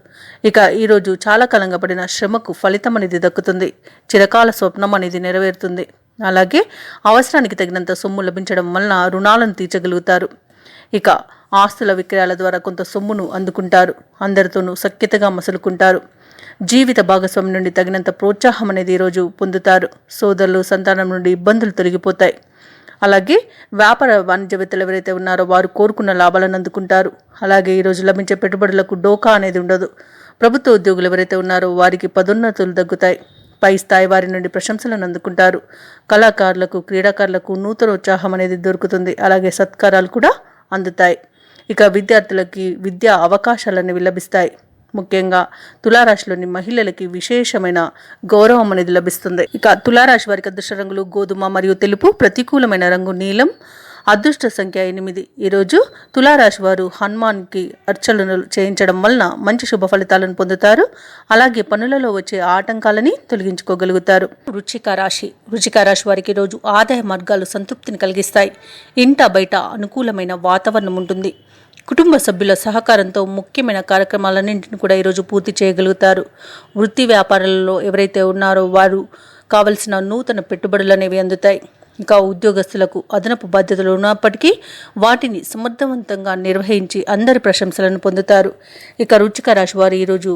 ఇక ఈరోజు చాలా కాలంగా పడిన శ్రమకు ఫలితం అనేది దక్కుతుంది. చిరకాల స్వప్నం అనేది నెరవేరుతుంది. అలాగే అవసరానికి తగినంత సొమ్ము లభించడం వలన రుణాలను తీర్చగలుగుతారు. ఇక ఆస్తుల విక్రయాల ద్వారా కొంత సొమ్మును అందుకుంటారు. అందరితోనూ సఖ్యతగా మసులుకుంటారు. జీవిత భాగస్వామి నుండి తగినంత ప్రోత్సాహం అనేది ఈరోజు పొందుతారు. సోదరులు సంతానం నుండి ఇబ్బందులు తొలగిపోతాయి. అలాగే వ్యాపార వాణిజ్యవేత్తలు ఎవరైతే ఉన్నారో వారు కోరుకున్న లాభాలను అందుకుంటారు. అలాగే ఈరోజు లభించే పెట్టుబడులకు డోకా అనేది ఉండదు. ప్రభుత్వ ఉద్యోగులు ఎవరైతే ఉన్నారో వారికి పదోన్నతులు తగ్గుతాయి. పై స్థాయి వారి నుండి ప్రశంసలను అందుకుంటారు. కళాకారులకు క్రీడాకారులకు నూతన ఉత్సాహం అనేది దొరుకుతుంది. అలాగే సత్కారాలు కూడా అందుతాయి. ఇక విద్యార్థులకి విద్యా అవకాశాలు అనేవి లభిస్తాయి. ముఖ్యంగా తులారాశిలోని మహిళలకి విశేషమైన గౌరవం అనేది లభిస్తుంది. ఇక తులారాశి వారికి అదృష్ట రంగులు గోధుమ మరియు తెలుపు, ప్రతికూలమైన రంగు నీలం, అదృష్ట సంఖ్య 8. ఈరోజు తులారాశి వారు హనుమాన్కి అర్చనలు చేయించడం వలన మంచి శుభ ఫలితాలను పొందుతారు. అలాగే పనులలో వచ్చే ఆటంకాలని తొలగించుకోగలుగుతారు. వృశ్చిక రాశి వారికి ఈరోజు ఆదాయ మార్గాలు సంతృప్తిని కలిగిస్తాయి. ఇంట బయట అనుకూలమైన వాతావరణం ఉంటుంది. కుటుంబ సభ్యుల సహకారంతో ముఖ్యమైన కార్యక్రమాలన్నింటిని కూడా ఈరోజు పూర్తి చేయగలుగుతారు. వృత్తి వ్యాపారాలలో ఎవరైతే ఉన్నారో వారు కావలసిన నూతన పెట్టుబడులు అనేవి అందుతాయి. ఇంకా ఉద్యోగస్తులకు అదనపు బాధ్యతలు ఉన్నప్పటికీ వాటిని సమర్థవంతంగా నిర్వహించి అందరి ప్రశంసలను పొందుతారు. ఇక వృశ్చిక రాశి వారు ఈరోజు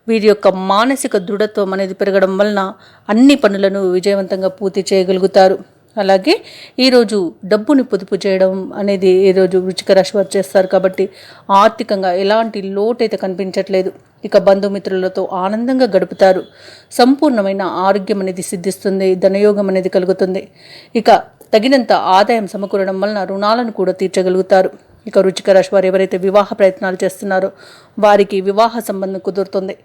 వీరి యొక్క మానసిక దృఢత్వం అనేది పెరగడం వలన అన్ని పనులను విజయవంతంగా పూర్తి చేయగలుగుతారు. అలాగే ఈరోజు డబ్బుని పొదుపు చేయడం అనేది ఈరోజు వృశ్చిక రాశి వారు చేస్తారు. కాబట్టి ఆర్థికంగా ఎలాంటి లోటు అయితే కనిపించట్లేదు. ఇక బంధుమిత్రులతో ఆనందంగా గడుపుతారు. సంపూర్ణమైన ఆరోగ్యం అనేది సిద్ధిస్తుంది. ధనయోగం అనేది కలుగుతుంది. ఇక తగినంత ఆదాయం సమకూరడం వలన రుణాలను కూడా తీర్చగలుగుతారు. ఇక వృశ్చిక రాశి వారు ఎవరైతే వివాహ ప్రయత్నాలు చేస్తున్నారో వారికి వివాహ సంబంధం కుదురుతుంది.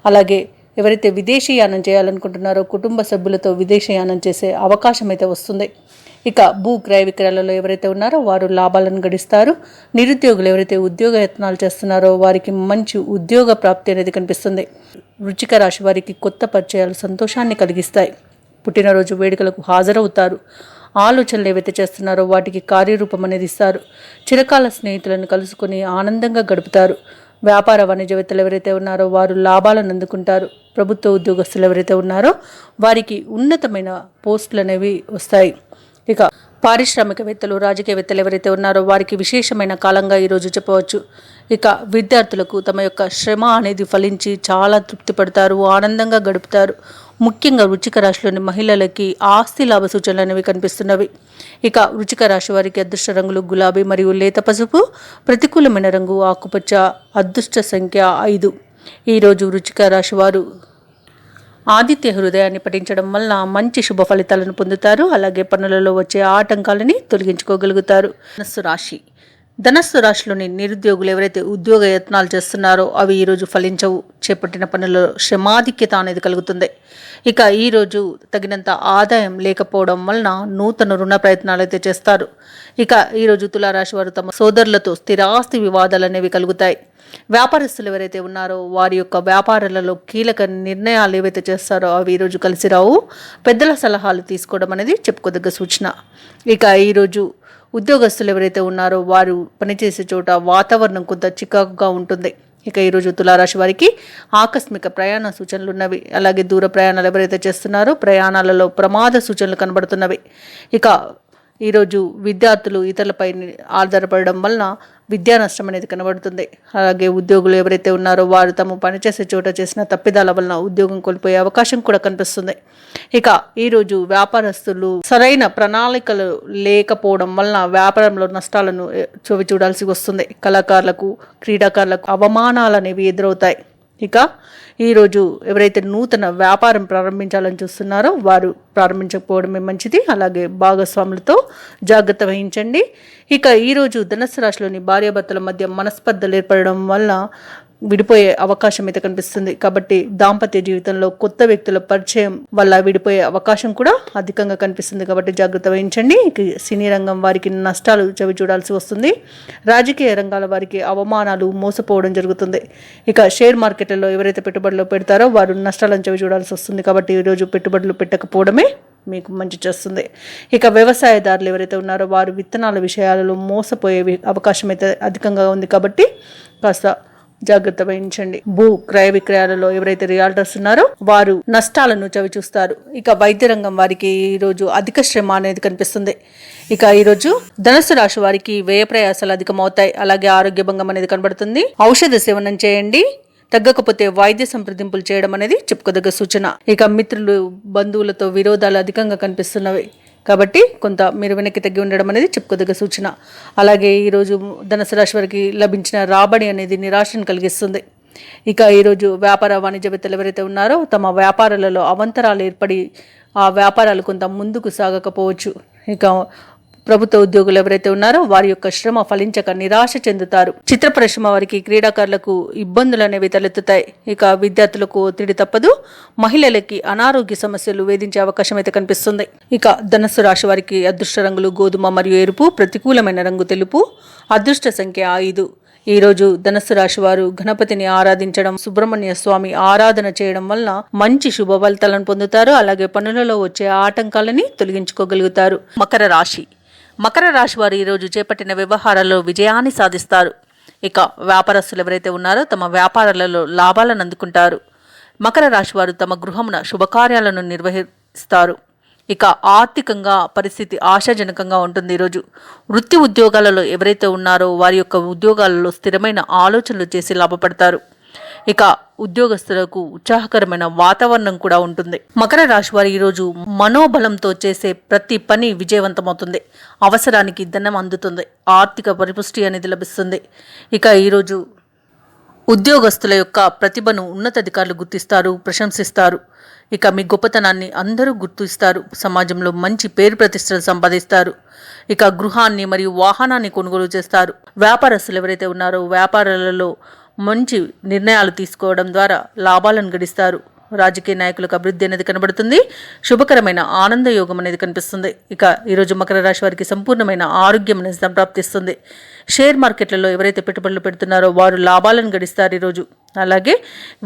అలాగే ఎవరైతే విదేశీయానం చేయాలనుకుంటున్నారో కుటుంబ సభ్యులతో విదేశీయానం చేసే అవకాశం అయితే వస్తుంది. ఇక భూ క్రయ విక్రయాలలో ఎవరైతే ఉన్నారో వారు లాభాలను గడిస్తారు. నిరుద్యోగులు ఎవరైతే ఉద్యోగ యత్నాలు చేస్తున్నారో వారికి మంచి ఉద్యోగ ప్రాప్తి అనేది కనిపిస్తుంది. వృశ్చిక రాశి వారికి కొత్త పరిచయాలు సంతోషాన్ని కలిగిస్తాయి. పుట్టినరోజు వేడుకలకు హాజరవుతారు. ఆలోచనలు ఏవైతే చేస్తున్నారో వాటికి కార్యరూపం అనేది ఇస్తారు. చిరకాల స్నేహితులను కలుసుకొని ఆనందంగా గడుపుతారు. వ్యాపార వాణిజ్యవేత్తలు ఎవరైతే ఉన్నారో వారు లాభాలను అందుకుంటారు. ప్రభుత్వ ఉద్యోగస్తులు ఎవరైతే ఉన్నారో వారికి ఉన్నతమైన పోస్టులు అనేవి వస్తాయి. ఇక పారిశ్రామికవేత్తలు రాజకీయవేత్తలు ఎవరైతే ఉన్నారో వారికి విశేషమైన కాలంగా ఈరోజు చెప్పవచ్చు. ఇక విద్యార్థులకు తమ యొక్క శ్రమ అనేది ఫలించి చాలా తృప్తి పడతారు. ఆనందంగా గడుపుతారు. ముఖ్యంగా వృశ్చిక రాశిలోని మహిళలకి ఆస్తి లాభ సూచనలు అనేవి కనిపిస్తున్నవి. ఇక వృశ్చిక రాశి వారికి అదృష్ట రంగులు గులాబీ మరియు లేత పసుపు, ప్రతికూలమైన రంగు ఆకుపచ్చ, అదృష్ట సంఖ్య 5. ఈరోజు వృశ్చిక రాశి వారు ఆదిత్య హృదయాన్ని పఠించడం వలన మంచి శుభ ఫలితాలను పొందుతారు. అలాగే పనులలో వచ్చే ఆటంకాలని తొలగించుకోగలుగుతారు. ధనస్సు రాశిలోని నిరుద్యోగులు ఎవరైతే ఉద్యోగ యత్నాలు చేస్తున్నారో అవి ఈరోజు ఫలించవు. చేపట్టిన పనులలో శ్రమాధిక్యత అనేది కలుగుతుంది. ఇక ఈరోజు తగినంత ఆదాయం లేకపోవడం వలన నూతన రుణ ప్రయత్నాలు అయితే చేస్తారు. ఇక ఈరోజు తులారాశి వారు తమ సోదరులతో స్థిరాస్తి వివాదాలు అనేవి కలుగుతాయి. వ్యాపారస్తులు ఎవరైతే ఉన్నారో వారి యొక్క వ్యాపారాలలో కీలక నిర్ణయాలు ఏవైతే చేస్తారో అవి ఈరోజు కలిసి రావు. పెద్దల సలహాలు తీసుకోవడం అనేది చెప్పుకోదగ్గ సూచన. ఇక ఈరోజు ఉద్యోగస్తులు ఎవరైతే ఉన్నారో వారు పనిచేసే చోట వాతావరణం కొంత చికాకుగా ఉంటుంది. ఇక ఈరోజు తులారాశి వారికి ఆకస్మిక ప్రయాణ సూచనలు ఉన్నవి. అలాగే దూర ప్రయాణాలు ఎవరైతే చేస్తున్నారో ప్రయాణాలలో ప్రమాద సూచనలు కనబడుతున్నవి. ఇక ఈరోజు విద్యార్థులు ఇతరులపై ఆధారపడడం వలన విద్యా నష్టం అనేది కనబడుతుంది. అలాగే ఉద్యోగులు ఎవరైతే ఉన్నారో వారు తాము పనిచేసే చోట చేసిన తప్పిదాల వలన ఉద్యోగం కోల్పోయే అవకాశం కూడా కనిపిస్తుంది. ఇక ఈరోజు వ్యాపారస్తులు సరైన ప్రణాళికలు లేకపోవడం వలన వ్యాపారంలో నష్టాలను చవి చూడాల్సి వస్తుంది. కళాకారులకు క్రీడాకారులకు అవమానాలు అనేవి ఎదురవుతాయి. ఇక ఈరోజు ఎవరైతే నూతన వ్యాపారం ప్రారంభించాలని చూస్తున్నారో వారు ప్రారంభించకపోవడమే మంచిది. అలాగే భాగస్వాములతో జాగ్రత్త వహించండి. ఇక ఈరోజు ధనుస్సు రాశిలోని భార్యాభర్తల మధ్య మనస్పర్ధలు ఏర్పడడం వల్ల విడిపోయే అవకాశం అయితే కనిపిస్తుంది. కాబట్టి దాంపత్య జీవితంలో కొత్త వ్యక్తుల పరిచయం వల్ల విడిపోయే అవకాశం కూడా అధికంగా కనిపిస్తుంది. కాబట్టి జాగ్రత్త వహించండి. సినీ రంగం వారికి నష్టాలు చవి చూడాల్సి వస్తుంది. రాజకీయ రంగాల వారికి అవమానాలు, మోసపోవడం జరుగుతుంది. ఇక షేర్ మార్కెట్లలో ఎవరైతే పెట్టుబడులు పెడతారో వారు నష్టాలను చవి చూడాల్సి వస్తుంది. కాబట్టి ఈరోజు పెట్టుబడులు పెట్టకపోవడమే మీకు మంచి చేస్తుంది. ఇక వ్యవసాయదారులు ఎవరైతే ఉన్నారో వారు విత్తనాల విషయాలలో మోసపోయే అవకాశం అయితే అధికంగా ఉంది. కాబట్టి కాస్త జాగ్రత్త వహించండి. భూ క్రయ విక్రయాలలో ఎవరైతే రియాల్టర్స్ ఉన్నారో వారు నష్టాలను చవి చూస్తారు. ఇక వైద్య రంగం వారికి ఈరోజు అధిక శ్రమ అనేది కనిపిస్తుంది. ఇక ఈరోజు ధనుస్సు రాశి వారికి వ్యయ ప్రయాసాలు అధికమవుతాయి. అలాగే ఆరోగ్య భంగం అనేది కనబడుతుంది. ఔషధ సేవనం చేయండి. తగ్గకపోతే వైద్య సంప్రదింపులు చేయడం అనేది చెప్పుకోదగ్గ సూచన. ఇక మిత్రులు, బంధువులతో విరోధాలు అధికంగా కనిపిస్తున్నవి. కాబట్టి కొంత మీరు వెనక్కి తగ్గి ఉండడం అనేది చెప్పుకోదగ్గ సూచన. అలాగే ఈరోజు ధనుసు రాశి వారికి లభించిన రాబడి అనేది నిరాశను కలిగిస్తుంది. ఇక ఈరోజు వ్యాపార వాణిజ్యవేత్తలు ఎవరైతే ఉన్నారో తమ వ్యాపారాలలో అవంతరాలు ఏర్పడి ఆ వ్యాపారాలు కొంత ముందుకు సాగకపోవచ్చు. ఇక ప్రభుత్వ ఉద్యోగులు ఎవరైతే ఉన్నారో వారి యొక్క శ్రమ ఫలించక నిరాశ చెందుతారు. చిత్ర పరిశ్రమ వారికి, క్రీడాకారులకు ఇబ్బందులు అనేవి తలెత్తుతాయి. ఇక విద్యార్థులకు ఒత్తిడి తప్పదు. మహిళలకి అనారోగ్య సమస్యలు వేధించే అవకాశం అయితే కనిపిస్తుంది. ఇక ధనుస్సు రాశి వారికి అదృష్ట రంగులు గోధుమ మరియు ఎరుపు, ప్రతికూలమైన రంగు తెలుపు, అదృష్ట సంఖ్య 5. ఈరోజు ధనుస్సు రాశి వారు గణపతిని ఆరాధించడం, సుబ్రహ్మణ్య స్వామి ఆరాధన చేయడం వలన మంచి శుభ ఫలితాలను పొందుతారు. అలాగే పనులలో వచ్చే ఆటంకాలని తొలగించుకోగలుగుతారు. మకర రాశి వారు ఈరోజు చేపట్టిన వ్యవహారాల్లో విజయాన్ని సాధిస్తారు. ఇక వ్యాపారస్తులు ఎవరైతే ఉన్నారో తమ వ్యాపారాలలో లాభాలను అందుకుంటారు. మకర రాశి వారు తమ గృహమున శుభకార్యాలను నిర్వహిస్తారు. ఇక ఆర్థికంగా పరిస్థితి ఆశాజనకంగా ఉంటుంది. ఈరోజు వృత్తి ఉద్యోగాలలో ఎవరైతే ఉన్నారో వారి యొక్క ఉద్యోగాలలో స్థిరమైన ఆలోచనలు చేసి లాభపడతారు. ఇక ఉద్యోగస్తులకు ఉత్సాహకరమైన వాతావరణం కూడా ఉంటుంది. మకర రాశి వారు ఈరోజు మనోబలంతో చేసే ప్రతి పని విజయవంతమవుతుంది. అవసరానికి ధనం అందుతుంది. ఆర్థిక పరిపుష్టి అనేది లభిస్తుంది. ఇక ఈరోజు ఉద్యోగస్తుల యొక్క ప్రతిభను ఉన్నతాధికారులు గుర్తిస్తారు, ప్రశంసిస్తారు. ఇక మీ గొప్పతనాన్ని అందరూ గుర్తిస్తారు. సమాజంలో మంచి పేరు ప్రతిష్టలు సంపాదిస్తారు. ఇక గృహాన్ని మరియు వాహనాన్ని కొనుగోలు చేస్తారు. వ్యాపారస్తులు ఎవరైతే ఉన్నారో వ్యాపారాలలో మంచి నిర్ణయాలు తీసుకోవడం ద్వారా లాభాలను గడిస్తారు. రాజకీయ నాయకులకు అభివృద్ధి అనేది కనబడుతుంది. శుభకరమైన ఆనంద యోగం అనేది కనిపిస్తుంది. ఇక ఈరోజు మకర రాశి వారికి సంపూర్ణమైన ఆరోగ్యం అనేది సంప్రాప్తిస్తుంది. షేర్ మార్కెట్లలో ఎవరైతే పెట్టుబడులు పెడుతున్నారో వారు లాభాలను గడిస్తారు ఈరోజు. అలాగే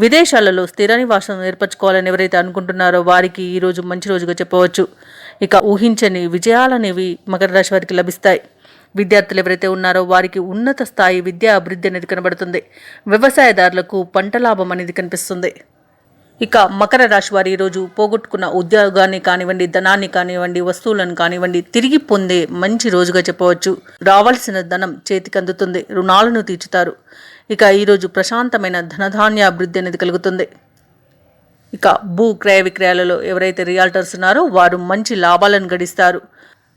విదేశాలలో స్థిర నివాసం ఏర్పరచుకోవాలని ఎవరైతే అనుకుంటున్నారో వారికి ఈరోజు మంచి రోజుగా చెప్పవచ్చు. ఇక ఊహించని విజయాలనేవి మకర రాశి వారికి లభిస్తాయి. విద్యార్థులు ఎవరైతే ఉన్నారో వారికి ఉన్నత స్థాయి విద్యా అభివృద్ధి అనేది కనబడుతుంది. వ్యవసాయదారులకు పంట లాభం అనేది కనిపిస్తుంది. ఇక మకర రాశి వారు ఈరోజు పోగొట్టుకున్న ఉద్యోగాన్ని కానివ్వండి, ధనాన్ని కానివ్వండి, వస్తువులను కానివ్వండి తిరిగి పొందే మంచి రోజుగా చెప్పవచ్చు. రావాల్సిన ధనం చేతికి అందుతుంది. రుణాలను తీర్చుతారు. ఇక ఈరోజు ప్రశాంతమైన ధనధాన్య అభివృద్ధి అనేది కలుగుతుంది. ఇక భూ క్రయ విక్రయాలలో ఎవరైతే రియాల్టర్స్ ఉన్నారో వారు మంచి లాభాలను గడిస్తారు.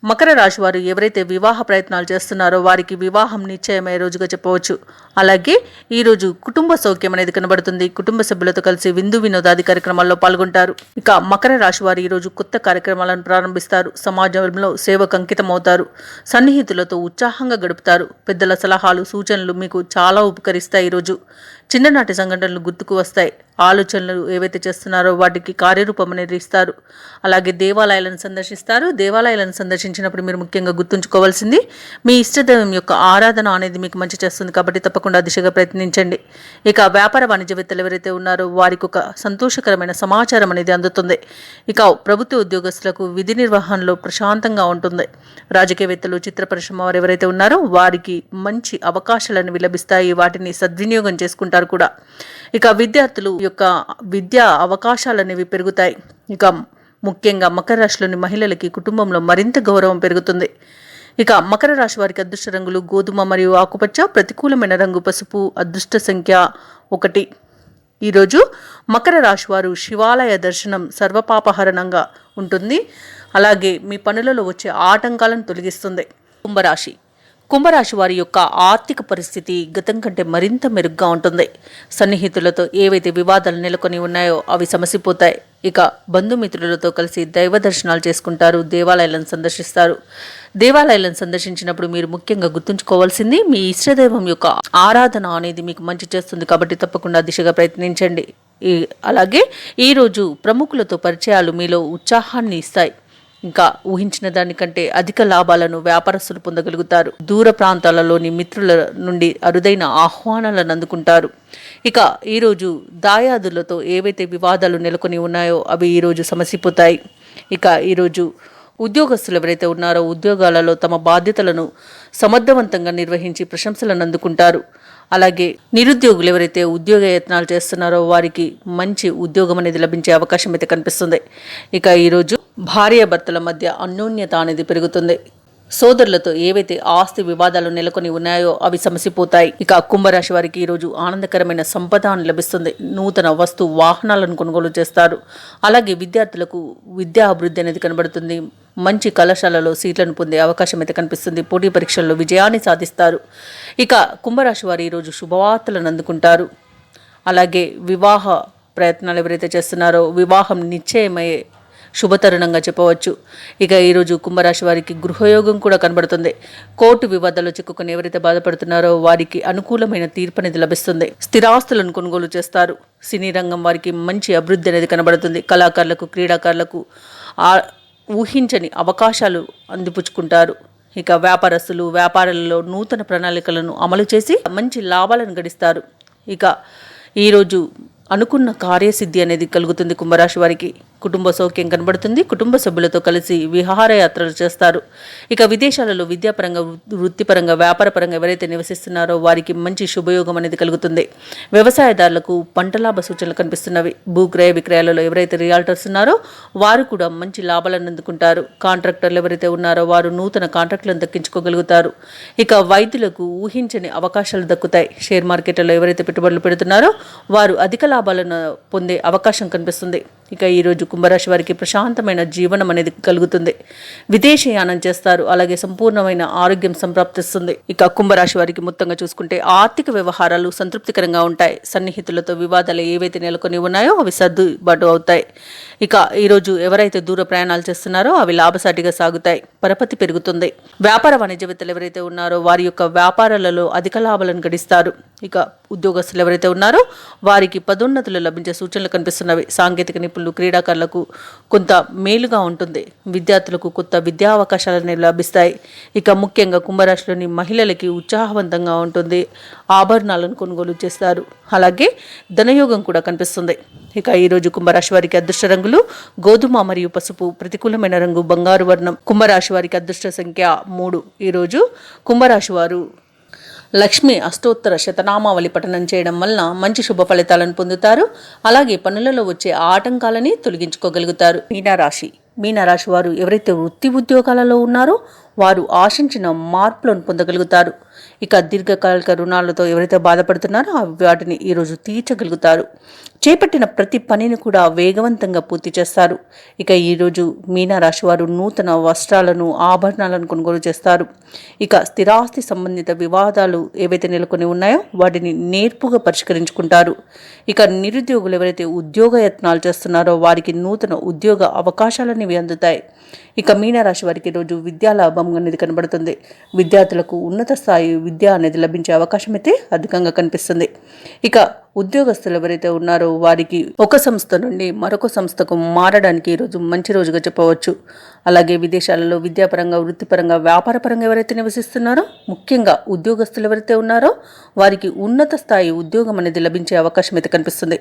మకర రాశి వారు ఎవరైతే వివాహ ప్రయత్నాలు చేస్తున్నారో వారికి వివాహం నిశ్చయమయ్యే రోజుగా చెప్పవచ్చు. అలాగే ఈరోజు కుటుంబ సౌఖ్యం అనేది కనబడుతుంది. కుటుంబ సభ్యులతో కలిసి విందు వినోదాది కార్యక్రమాల్లో పాల్గొంటారు. ఇక మకర రాశి వారు ఈరోజు కొత్త కార్యక్రమాలను ప్రారంభిస్తారు. సమాజంలో సేవకు అంకితం అవుతారు. సన్నిహితులతో ఉత్సాహంగా గడుపుతారు. పెద్దల సలహాలు, సూచనలు మీకు చాలా ఉపకరిస్తాయి. ఈరోజు చిన్ననాటి సంఘటనలు గుర్తుకు వస్తాయి. ఆలోచనలు ఏవైతే చేస్తున్నారో వాటికి కార్యరూపం అనేది ఇస్తారు. అలాగే దేవాలయాలను సందర్శిస్తారు. దేవాలయాలను సందర్శించినప్పుడు మీరు ముఖ్యంగా గుర్తుంచుకోవాల్సింది మీ ఇష్టదైవం యొక్క ఆరాధన అనేది మీకు మంచి చేస్తుంది. కాబట్టి తప్పకుండా దిశగా ప్రయత్నించండి. ఇక వ్యాపార వాణిజ్యవేత్తలు ఎవరైతే ఉన్నారో వారికి ఒక సంతోషకరమైన సమాచారం అనేది అందుతుంది. ఇక ప్రభుత్వ ఉద్యోగస్తులకు విధి నిర్వహణలో ప్రశాంతంగా ఉంటుంది. రాజకీయవేత్తలు, చిత్ర పరిశ్రమ వారు ఎవరైతే ఉన్నారో వారికి మంచి అవకాశాలను లభిస్తాయి. వాటిని సద్వినియోగం చేసుకుంటారు కూడా. ఇక విద్యార్థులు యొక్క విద్యా అవకాశాలు అనేవి పెరుగుతాయి. ఇక ముఖ్యంగా మకర రాశిలోని మహిళలకి కుటుంబంలో మరింత గౌరవం పెరుగుతుంది. ఇక మకర రాశి వారికి అదృష్ట రంగులు గోధుమ మరియు ఆకుపచ్చ, ప్రతికూలమైన రంగు పసుపు, అదృష్ట సంఖ్య 1. ఈరోజు మకర రాశి వారు శివాలయ దర్శనం సర్వపాపహరణంగా ఉంటుంది. అలాగే మీ పనులలో వచ్చే ఆటంకాలను తొలగిస్తుంది. కుంభరాశి వారి యొక్క ఆర్థిక పరిస్థితి గతం కంటే మరింత మెరుగ్గా ఉంటుంది. సన్నిహితులతో ఏవైతే వివాదాలు నెలకొని ఉన్నాయో అవి సమసిపోతాయి. ఇక బంధుమిత్రులతో కలిసి దైవ దర్శనాలు చేసుకుంటారు, దేవాలయాలను సందర్శిస్తారు. దేవాలయాలను సందర్శించినప్పుడు మీరు ముఖ్యంగా గుర్తుంచుకోవాల్సింది మీ ఇష్టదైవం యొక్క ఆరాధన అనేది మీకు మంచి చేస్తుంది. కాబట్టి తప్పకుండా దిశగా ప్రయత్నించండి. అలాగే ఈరోజు ప్రముఖులతో పరిచయాలు మీలో ఉత్సాహాన్ని ఇస్తాయి. ఇంకా ఊహించిన దానికంటే అధిక లాభాలను వ్యాపారస్తులు పొందగలుగుతారు. దూర ప్రాంతాలలోని మిత్రుల నుండి అరుదైన ఆహ్వానాలను అందుకుంటారు. ఇక ఈరోజు దాయాదులతో ఏవైతే వివాదాలు నెలకొని ఉన్నాయో అవి ఈరోజు సమసిపోతాయి. ఇక ఈరోజు ఉద్యోగస్తులు ఎవరైతే ఉన్నారో ఉద్యోగాలలో తమ బాధ్యతలను సమర్థవంతంగా నిర్వహించి ప్రశంసలను అందుకుంటారు. అలాగే నిరుద్యోగులు ఎవరైతే ఉద్యోగ యత్నాలు చేస్తున్నారో వారికి మంచి ఉద్యోగం అనేది లభించే అవకాశం అయితే కనిపిస్తుంది. ఇక ఈరోజు భార్యాభర్తల మధ్య అన్యోన్యత అనేది పెరుగుతుంది. సోదరులతో ఏవైతే ఆస్తి వివాదాలు నెలకొని ఉన్నాయో అవి సమసిపోతాయి. ఇక కుంభరాశి వారికి ఈరోజు ఆనందకరమైన సంపద లభిస్తుంది. నూతన వస్తు వాహనాలను కొనుగోలు చేస్తారు. అలాగే విద్యార్థులకు విద్యా అభివృద్ధి అనేది కనబడుతుంది. మంచి కళాశాలలో సీట్లను పొందే అవకాశం అయితే కనిపిస్తుంది. పోటీ పరీక్షల్లో విజయాన్ని సాధిస్తారు. ఇక కుంభరాశి వారు ఈరోజు శుభవార్తలను అందుకుంటారు. అలాగే వివాహ ప్రయత్నాలు ఎవరైతే చేస్తున్నారో వివాహం నిశ్చయమయ్యే శుభతరుణంగా చెప్పవచ్చు. ఇక ఈరోజు కుంభరాశి వారికి గృహయోగం కూడా కనబడుతుంది. కోర్టు వివాదాలు చిక్కుకుని ఎవరైతే బాధపడుతున్నారో వారికి అనుకూలమైన తీర్పు అనేది లభిస్తుంది. స్థిరాస్తులను కొనుగోలు చేస్తారు. సినీ రంగం వారికి మంచి అభివృద్ధి అనేది కనబడుతుంది. కళాకారులకు, క్రీడాకారులకు ఊహించని అవకాశాలు అందిపుచ్చుకుంటారు. ఇక వ్యాపారస్తులు వ్యాపారాలలో నూతన ప్రణాళికలను అమలు చేసి మంచి లాభాలను గడిస్తారు. ఇక ఈరోజు అనుకున్న కార్యసిద్ధి అనేది కలుగుతుంది. కుంభరాశి వారికి కుటుంబ సౌఖ్యం కనబడుతుంది. కుటుంబ సభ్యులతో కలిసి విహారయాత్రలు చేస్తారు. ఇక విదేశాలలో విద్యాపరంగా, వృత్తిపరంగా, వ్యాపారపరంగా ఎవరైతే నివసిస్తున్నారో వారికి మంచి శుభయోగం అనేది కలుగుతుంది. వ్యవసాయదారులకు పంట లాభ సూచనలు కనిపిస్తున్నవి. భూక్రయ విక్రయాలలో ఎవరైతే రియాల్టర్స్ ఉన్నారో వారు కూడా మంచి లాభాలను అందుకుంటారు. కాంట్రాక్టర్లు ఎవరైతే ఉన్నారో వారు నూతన కాంట్రాక్టులను దక్కించుకోగలుగుతారు. ఇక వైద్యులకు ఊహించని అవకాశాలు దక్కుతాయి. షేర్ మార్కెట్లో ఎవరైతే పెట్టుబడులు పెడుతున్నారో వారు అధిక లాభాలను పొందే అవకాశం కనిపిస్తుంది. ఇక ఈరోజు కుంభరాశి వారికి ప్రశాంతమైన జీవనం అనేది కలుగుతుంది. విదేశయానం చేస్తారు. అలాగే సంపూర్ణమైన ఆరోగ్యం సంప్రాప్తిస్తుంది. ఇక కుంభరాశి వారికి మొత్తంగా చూసుకుంటే ఆర్థిక వ్యవహారాలు సంతృప్తికరంగా ఉంటాయి. సన్నిహితులతో వివాదాలు ఏవైతే నెలకొని ఉన్నాయో అవి సర్దుబాటు అవుతాయి. ఇక ఈరోజు ఎవరైతే దూర ప్రయాణాలు చేస్తున్నారో అవి లాభసాటిగా సాగుతాయి. పరపతి పెరుగుతుంది. వ్యాపార వాణిజ్యవేత్తలు ఎవరైతే ఉన్నారో వారి యొక్క వ్యాపారాలలో అధిక లాభాలను గడిస్తారు. ఇక ఉద్యోగస్తులు ఎవరైతే ఉన్నారో వారికి పదోన్నతులు లభించే సూచనలు కనిపిస్తున్నవి. సాంకేతిక నిపుణులు, క్రీడాకారులకు కొంత మేలుగా ఉంటుంది. విద్యార్థులకు కొత్త విద్యా అవకాశాలు లభిస్తాయి. ఇక ముఖ్యంగా కుంభరాశిలోని మహిళలకి ఉత్సాహవంతంగా ఉంటుంది. ఆభరణాలను కొనుగోలు చేస్తారు. అలాగే ధనయోగం కూడా కనిపిస్తుంది. ఇక ఈరోజు కుంభరాశి వారికి అదృష్ట రంగులు గోధుమ మరియు పసుపు. ప్రతికూలమైన రంగు బంగారు వర్ణం. కుంభరాశి వారికి అదృష్ట సంఖ్య 3. ఈరోజు కుంభరాశి వారు లక్ష్మి అష్టోత్తర శతనామావళి పఠనం చేయడం వలన మంచి శుభ ఫలితాలను పొందుతారు. అలాగే పనులలో వచ్చే ఆటంకాలని తొలగించుకోగలుగుతారు. మీనరాశి వారు ఎవరైతే వృత్తి ఉద్యోగాలలో ఉన్నారో వారు ఆశించిన మార్పులను పొందగలుగుతారు. ఇక దీర్ఘకాలిక రుణాలతో ఎవరైతే బాధపడుతున్నారో వాటిని ఈరోజు తీర్చగలుగుతారు. చేపట్టిన ప్రతి పనిని కూడా వేగవంతంగా పూర్తి చేస్తారు. ఇక ఈరోజు మీనరాశి వారు నూతన వస్త్రాలను, ఆభరణాలను కొనుగోలు చేస్తారు. ఇక స్థిరాస్తి సంబంధిత వివాదాలు ఏవైతే నెలకొని ఉన్నాయో వాటిని నేర్పుగా పరిష్కరించుకుంటారు. ఇక నిరుద్యోగులు ఎవరైతే ఉద్యోగ యత్నాలు చేస్తున్నారో వారికి నూతన ఉద్యోగ అవకాశాలనేవి అందుతాయి. ఇక మీనరాశి వారికి ఈరోజు విద్యాలాభం అనేది కనబడుతుంది. విద్యార్థులకు ఉన్నత స్థాయి విద్య అనేది లభించే అవకాశం అయితే అధికంగా కనిపిస్తుంది. ఇక ఉద్యోగస్తులు ఎవరైతే ఉన్నారో వారికి ఒక సంస్థ నుండి మరొక సంస్థకు మారడానికి ఈరోజు మంచి రోజుగా చెప్పవచ్చు. అలాగే విదేశాలలో విద్యాపరంగా, వృత్తిపరంగా, వ్యాపారపరంగా ఎవరైతే నివసిస్తున్నారో ముఖ్యంగా ఉద్యోగస్తులు ఎవరైతే ఉన్నారో వారికి ఉన్నత స్థాయి ఉద్యోగం అనేది లభించే అవకాశం అయితే కనిపిస్తుంది.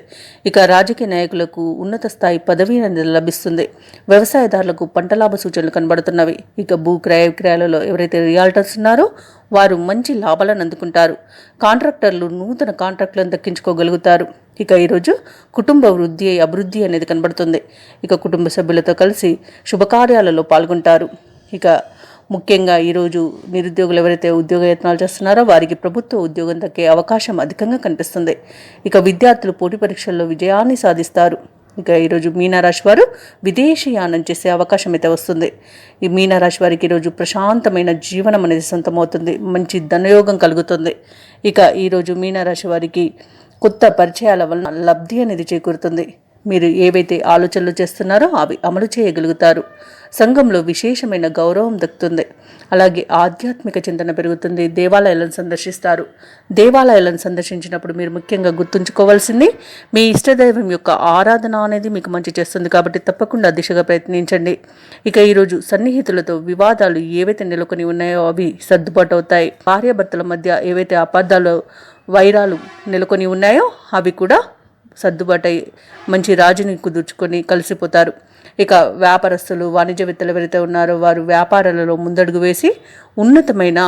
ఇక రాజకీయ నాయకులకు ఉన్నత స్థాయి పదవి అనేది లభిస్తుంది. వ్యవసాయదారులకు పంట లాభ సూచనలు కనబడుతున్నవి. ఇక భూక్రయ విక్రయాలలో ఎవరైతే రియాల్టర్స్ ఉన్నారో వారు మంచి లాభాలను అందుకుంటారు. కాంట్రాక్టర్లు నూతన కాంట్రాక్టులను దక్కించుకోగలుగుతారు. ఇక ఈరోజు కుటుంబ వృద్ధి, అభివృద్ధి అనేది కనబడుతుంది. ఇక కుటుంబ సభ్యులతో కలిసి శుభకార్యాలలో పాల్గొంటారు. ఇక ముఖ్యంగా ఈరోజు నిరుద్యోగులు ఎవరైతే ఉద్యోగ యత్నాలు చేస్తున్నారో వారికి ప్రభుత్వ ఉద్యోగం దక్కే అవకాశం అధికంగా కనిపిస్తుంది. ఇక విద్యార్థులు పోటీ పరీక్షల్లో విజయాన్ని సాధిస్తారు. ఇక ఈరోజు మీనరాశి వారు విదేశీయానం చేసే అవకాశం అయితే వస్తుంది. ఈ మీనరాశి వారికి ఈరోజు ప్రశాంతమైన జీవనం అనేది సొంతమవుతుంది. మంచి ధనయోగం కలుగుతుంది. ఇక ఈరోజు మీనరాశి వారికి కొత్త పరిచయాల వలన లబ్ధి అనేది చేకూరుతుంది. మీరు ఏవైతే ఆలోచనలు చేస్తున్నారో అవి అమలు చేయగలుగుతారు. సంఘంలో విశేషమైన గౌరవం దక్కుతుంది. అలాగే ఆధ్యాత్మిక చింతన పెరుగుతుంది. దేవాలయాలను సందర్శిస్తారు. దేవాలయాలను సందర్శించినప్పుడు మీరు ముఖ్యంగా గుర్తుంచుకోవాల్సింది మీ ఇష్టదైవం యొక్క ఆరాధన అనేది మీకు మంచి చేస్తుంది. కాబట్టి తప్పకుండా దిశగా ప్రయత్నించండి. ఇక ఈరోజు సన్నిహితులతో వివాదాలు ఏవైతే నెలకొని ఉన్నాయో అవి సర్దుబాటు అవుతాయి. భార్యాభర్తల మధ్య ఏవైతే అపార్థాలు వైరాలు నెలకొని ఉన్నాయో అవి కూడా సర్దుబాటై మంచి రాజుని కుదుర్చుకొని కలిసిపోతారు. ఇక వ్యాపారస్తులు వాణిజ్యవేత్తలు ఎవరైతే ఉన్నారో వారు వ్యాపారాలలో ముందడుగు వేసి ఉన్నతమైన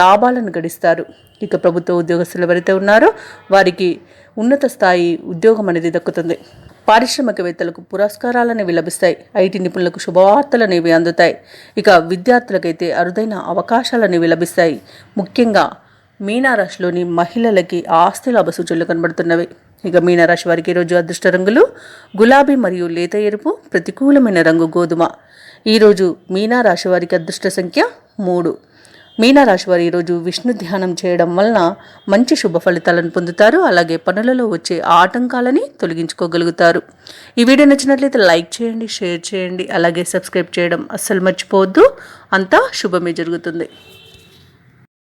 లాభాలను గడిస్తారు. ఇక ప్రభుత్వ ఉద్యోగస్తులు ఎవరైతే ఉన్నారో వారికి ఉన్నత స్థాయి ఉద్యోగం అనేది దక్కుతుంది. పారిశ్రామికవేత్తలకు పురస్కారాలనేవి లభిస్తాయి. ఐటీ నిపుణులకు శుభవార్తలు అనేవి అందుతాయి. ఇక విద్యార్థులకైతే అరుదైన అవకాశాలనేవి లభిస్తాయి. ముఖ్యంగా మీనరాశిలోని మహిళలకి ఆస్తి లాభ సూచనలు కనబడుతున్నవి. ఇక మీనరాశి వారికి ఈరోజు అదృష్ట రంగులు గులాబీ మరియు లేత ఎరుపు, ప్రతికూలమైన రంగు గోధుమ. ఈరోజు మీనరాశి వారికి అదృష్ట సంఖ్య 3. మీనరాశి వారు ఈరోజు విష్ణు ధ్యానం చేయడం వలన మంచి శుభ ఫలితాలను పొందుతారు. అలాగే పనులలో వచ్చే ఆటంకాలని తొలగించుకోగలుగుతారు. ఈ వీడియో నచ్చినట్లయితే లైక్ చేయండి, షేర్ చేయండి, అలాగే సబ్స్క్రైబ్ చేయడం అస్సలు మర్చిపోవద్దు. అంతా శుభమే జరుగుతుంది.